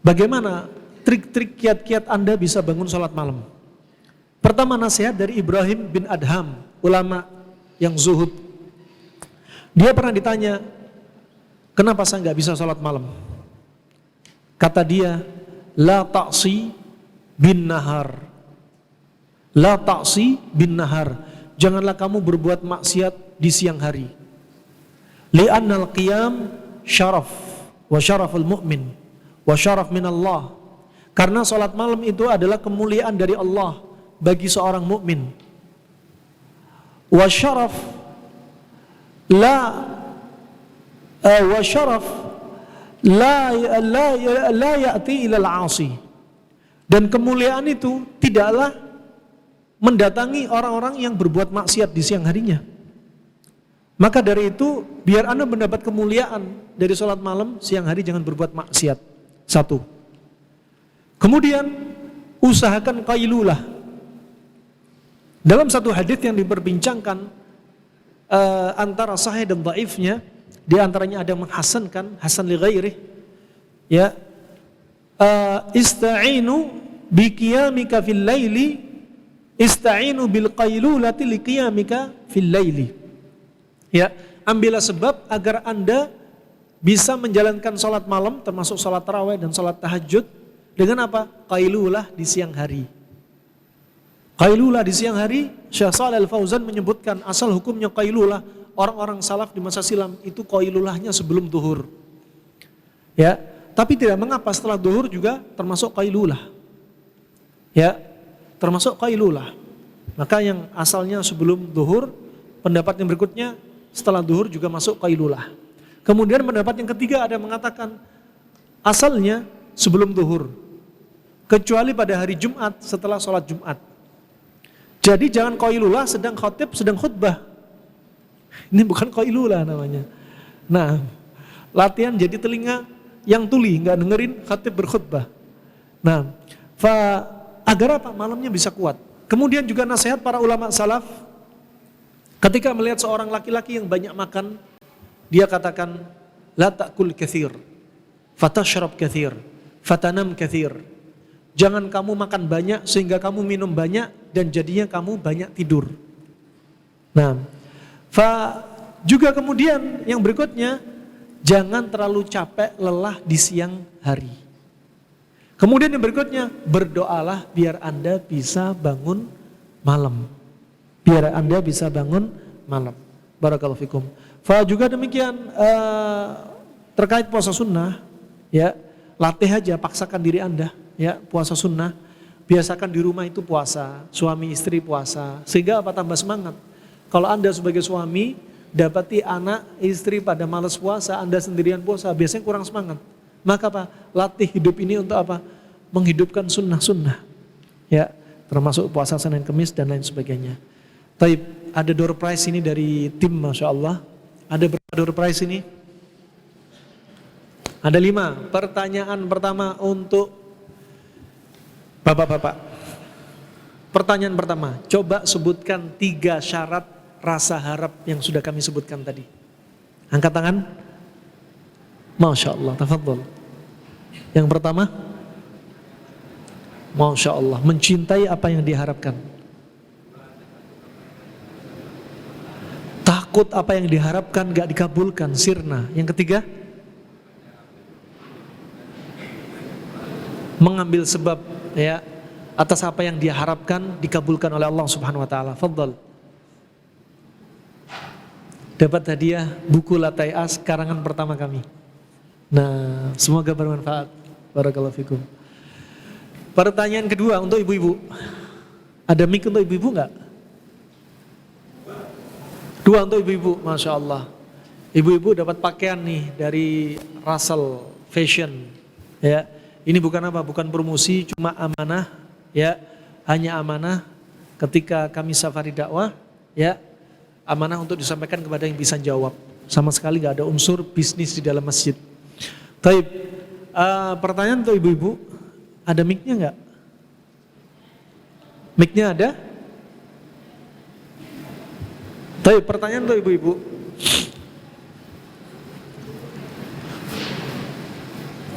bagaimana trik-trik kiat-kiat Anda bisa bangun sholat malam. Pertama, nasihat dari Ibrahim bin Adham, ulama yang zuhud. Dia pernah ditanya, kenapa saya gak bisa sholat malam? Kata dia, la ta'si bin nahar. La ta'si bin nahar. Janganlah kamu berbuat maksiat di siang hari. Li'annal qiyam syaraf wa syaraful mu'min wa syaraf minallah. Karena sholat malam itu adalah kemuliaan dari Allah bagi seorang mukmin. Wa syaraf la ya'ti ilal 'asi. Dan kemuliaan itu tidaklah mendatangi orang-orang yang berbuat maksiat di siang harinya. Maka dari itu, biar Anda mendapat kemuliaan dari sholat malam, siang hari jangan berbuat maksiat. Satu. Kemudian, usahakan qailulah. Dalam satu hadis yang diperbincangkan antara sahih dan dhaifnya, di antaranya ada yang menghasankan, hasan li ghairih, ya, ista'inu bi qiyamika fil laili, ista'inu bil qailulati li qiyamika fil laili. Ya, ambillah sebab agar Anda bisa menjalankan salat malam, termasuk salat tarawih dan salat tahajud, dengan apa? Qailulah di siang hari. Qailulah di siang hari, Syekh Shalih Al-Fauzan menyebutkan asal hukumnya qailulah, orang-orang salaf di masa silam itu qailulahnya sebelum zuhur. Ya, tapi tidak mengapa setelah zuhur juga termasuk qailulah. Ya, termasuk qailulah. Maka yang asalnya sebelum zuhur, pendapat yang berikutnya setelah zuhur juga masuk qailulah. Kemudian pendapat yang ketiga ada yang mengatakan asalnya sebelum zuhur, kecuali pada hari Jumat setelah sholat Jumat. Jadi jangan qailulah sedang khatib sedang khutbah. Ini bukan qailulah namanya. Nah, latihan jadi telinga yang tuli, nggak dengerin khatib berkhutbah. Nah, agar apa? Malamnya bisa kuat. Kemudian juga nasihat para ulama salaf, ketika melihat seorang laki-laki yang banyak makan, dia katakan, la ta'kul kathir, fatashrab kathir, fatanam kathir. Jangan kamu makan banyak sehingga kamu minum banyak dan jadinya kamu banyak tidur. Nah, juga kemudian yang berikutnya, jangan terlalu capek lelah di siang hari. Kemudian yang berikutnya, berdoalah biar Anda bisa bangun malam. Biar Anda bisa bangun malam. Barakallahu fikum. Juga demikian terkait puasa sunnah, ya, latih aja, paksakan diri Anda. Ya, puasa sunnah, biasakan di rumah itu puasa, suami istri puasa, sehingga apa, tambah semangat. Kalau Anda sebagai suami dapati anak istri pada malas puasa, Anda sendirian puasa, biasanya kurang semangat. Maka apa? Latih hidup ini untuk apa? Menghidupkan sunnah-sunnah. Ya, termasuk puasa Senin Kemis dan lain sebagainya. Taib, ada door prize ini dari tim, Masya Allah. Ada berapa door prize ini? Ada 5. Pertanyaan pertama untuk Bapak-bapak. Pertanyaan pertama, coba sebutkan 3 syarat rasa harap yang sudah kami sebutkan tadi. Angkat tangan. Masya Allah, tafadhol. Yang pertama, Masya Allah, mencintai apa yang diharapkan. Takut apa yang diharapkan gak dikabulkan, sirna. Yang ketiga, mengambil sebab ya atas apa yang dia harapkan dikabulkan oleh Allah Subhanahu wa taala. Fadhal. Dapat hadiah buku Latai As karangan pertama kami. Nah, semoga bermanfaat. Barakallahu fikum. Pertanyaan kedua untuk ibu-ibu. Ada mic untuk ibu-ibu enggak? 2 untuk ibu-ibu, Masya Allah. Ibu-ibu dapat pakaian nih dari Russell Fashion. Ya, ini bukan apa, bukan promosi, cuma amanah. Ya, hanya amanah ketika kami safari dakwah. Ya, amanah untuk disampaikan kepada yang bisa jawab. Sama sekali gak ada unsur bisnis di dalam masjid. Taib, pertanyaan untuk ibu-ibu, ada mic-nya enggak? Mic-nya ada? Taib, pertanyaan untuk ibu-ibu.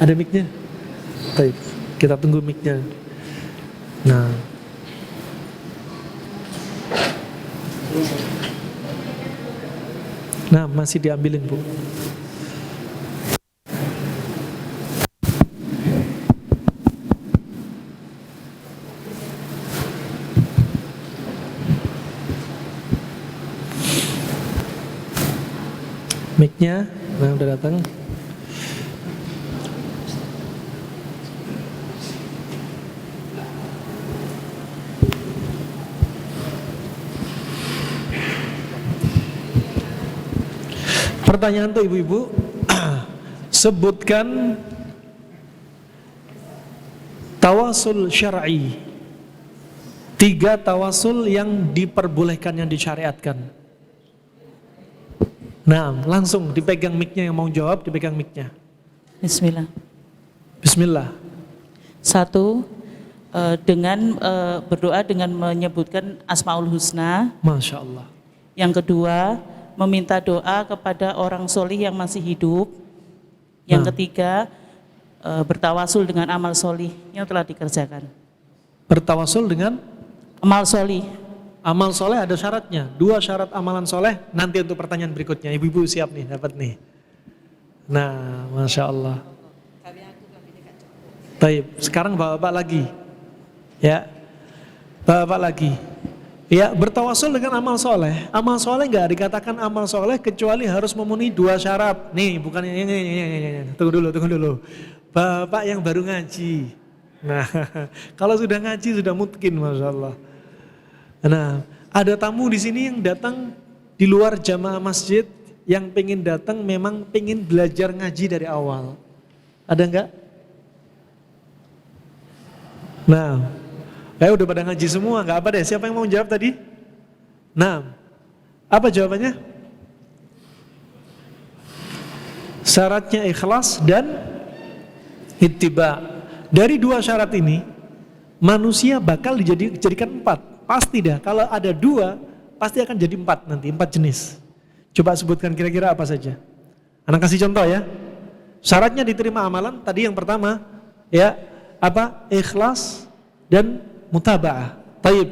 Ada mic-nya? Taib, kita tunggu mic-nya. Nah, masih diambilin, Bu. Mic-nya, nah udah datang. Pertanyaan untuk ibu-ibu, sebutkan tawasul syar'i. 3 tawasul yang diperbolehkan, yang disyariatkan. Nah, langsung dipegang mic-nya, yang mau jawab dipegang mic-nya. Bismillah. Bismillah. 1, dengan berdoa dengan menyebutkan Asmaul Husna. Masya Allah. Yang kedua, meminta doa kepada orang solih yang masih hidup. Yang ketiga, bertawasul dengan amal solih yang telah dikerjakan. Bertawasul dengan Amal solih. amal soleh ada syaratnya. 2 syarat amalan soleh nanti untuk pertanyaan berikutnya. Ibu-ibu siap nih, dapat nih. Nah, Masya Allah. Taib, sekarang bapak lagi. Ya, bapak lagi. Ya, bertawasul dengan amal soleh. Amal soleh nggak dikatakan amal soleh kecuali harus memenuhi 2 syarat. Nih, bukan ini. Tunggu dulu. Bapak yang baru ngaji. Nah, kalau sudah ngaji sudah mungkin, Masya Allah. Nah, ada tamu di sini yang datang di luar jamaah masjid yang pengen datang memang pengen belajar ngaji dari awal. Ada enggak? Nah, udah pada ngaji semua, enggak apa deh. Siapa yang mau jawab tadi? Nah, apa jawabannya? Syaratnya ikhlas dan ittiba. Dari 2 syarat ini, manusia bakal dijadikan 4. Pasti dah, kalau ada 2, pasti akan jadi 4 nanti, 4 jenis. Coba sebutkan kira-kira apa saja. Anak kasih contoh ya. Syaratnya diterima amalan, tadi yang pertama, ya, apa? Ikhlas dan mutaba'ah. Taib.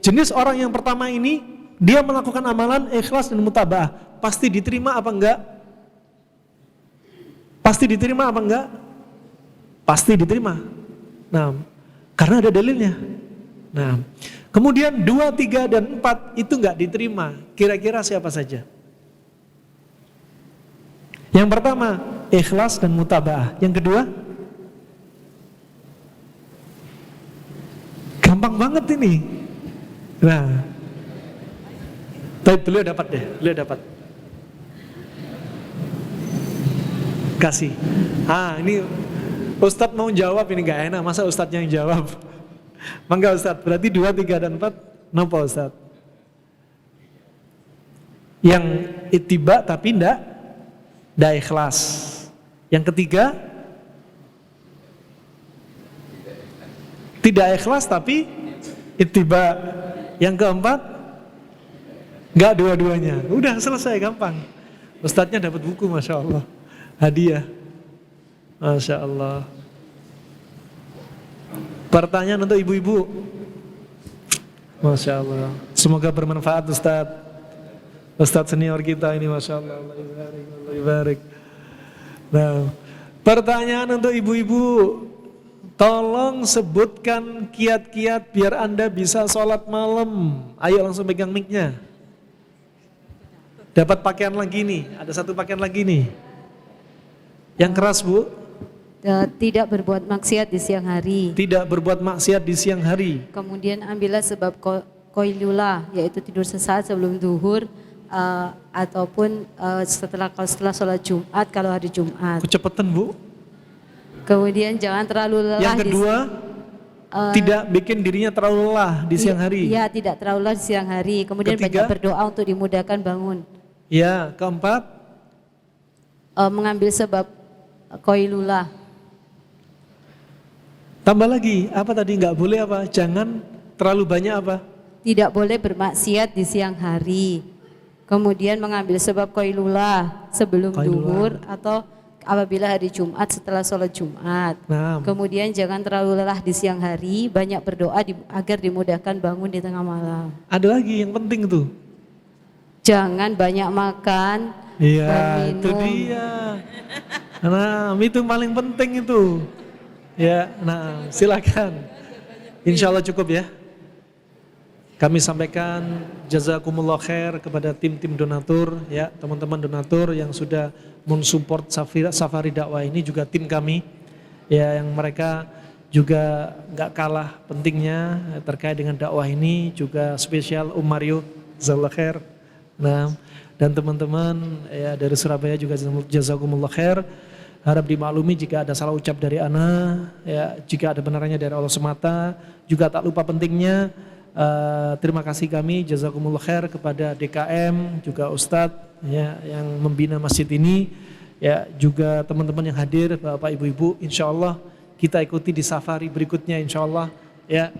Jenis orang yang pertama ini, dia melakukan amalan ikhlas dan mutaba'ah. Pasti diterima apa enggak? Pasti diterima apa enggak? Pasti diterima. Nah, karena ada dalilnya. Nah, kemudian 2, 3, dan 4 itu enggak diterima. Kira-kira siapa saja? Yang pertama, ikhlas dan mutaba'ah. Yang kedua, gampang banget ini. Nah, tapi beliau dapat deh, beliau dapat. Kasih. Ini Ustadz mau jawab, ini gak enak, masa Ustadznya yang jawab? Mangga Ustadz, berarti 2, 3, dan 4, napa Ustadz? Yang ittiba tapi ndak ikhlas. Yang ketiga, tidak ikhlas tapi Ittiba. Yang keempat, enggak dua-duanya. Udah selesai, gampang. Ustadznya dapat buku, Masya Allah. Hadiah. Masya Allah. Pertanyaan untuk ibu-ibu. Masya Allah. Semoga bermanfaat Ustadz. Ustadz senior kita ini, Masya Allah. Allah ibarik. Nah, pertanyaan untuk ibu-ibu. Tolong sebutkan kiat-kiat biar Anda bisa sholat malam. Ayo langsung pegang mic-nya. Dapat pakaian lagi nih, ada satu pakaian lagi nih. Yang keras, Bu. Tidak berbuat maksiat di siang hari. Tidak berbuat maksiat di siang hari. Kemudian ambillah sebab qailula, yaitu tidur sesaat sebelum zuhur ataupun setelah sholat Jumat kalau hari Jumat. Kecepatan, Bu. Kemudian jangan terlalu lelah. Yang kedua, tidak bikin dirinya terlalu lelah di siang hari. Iya, tidak terlalu lelah di siang hari. Kemudian Ketiga, banyak berdoa untuk dimudahkan bangun. Ya, keempat, mengambil sebab qailula. tambah lagi, apa tadi nggak boleh apa? Jangan terlalu banyak apa? Tidak boleh bermaksiat di siang hari. Kemudian mengambil sebab qailula sebelum zuhur atau apabila hari Jumat setelah sholat Jumat. Nah, Kemudian jangan terlalu lelah di siang hari, banyak berdoa agar dimudahkan bangun di tengah malam. ada lagi yang penting tuh. Jangan banyak makan Iya, dan itu minum. dia. Nah, itu paling penting itu. Ya, nah silakan. Insya Allah cukup ya. Kami sampaikan jazakumullah khair kepada tim-tim donatur, ya teman-teman donatur yang sudah mensupport safari dakwah ini, juga tim kami, ya yang mereka juga nggak kalah pentingnya terkait dengan dakwah ini, juga spesial Mario, jazakallah khair. Nah, dan teman-teman ya dari Surabaya juga jazakumullah khair. Harap dimaklumi jika ada salah ucap dari ana, ya jika ada benarnya dari Allah semata. Juga tak lupa pentingnya terima kasih kami jazakumullah khair kepada DKM, juga Ustadz ya yang membina masjid ini, ya juga teman-teman yang hadir, Bapak Ibu-ibu. Insyaallah kita ikuti di safari berikutnya, insyaallah ya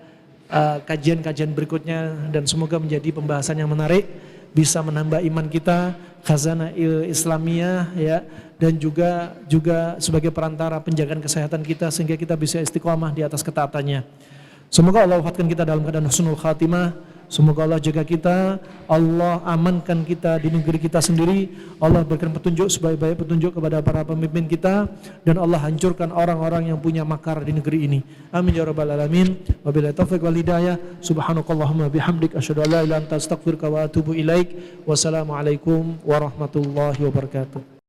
kajian-kajian berikutnya, dan semoga menjadi pembahasan yang menarik, bisa menambah iman kita, khazanah Islamiyah ya, dan juga sebagai perantara penjagaan kesehatan kita sehingga kita bisa istiqomah di atas ketaatannya. Semoga Allah wafatkan kita dalam keadaan husnul khatimah. Semoga Allah jaga kita, Allah amankan kita di negeri kita sendiri, Allah berikan petunjuk sebaik-baik petunjuk kepada para pemimpin kita, dan Allah hancurkan orang-orang yang punya makar di negeri ini. Amin ya rabbal alamin. Wabillahi taufiq wal hidayah. Subhanakallahumma bihamdik asyhadu an la ilaha illa anta astaghfiruka wa atubu ilaik. Wassalamualaikum warahmatullahi wabarakatuh.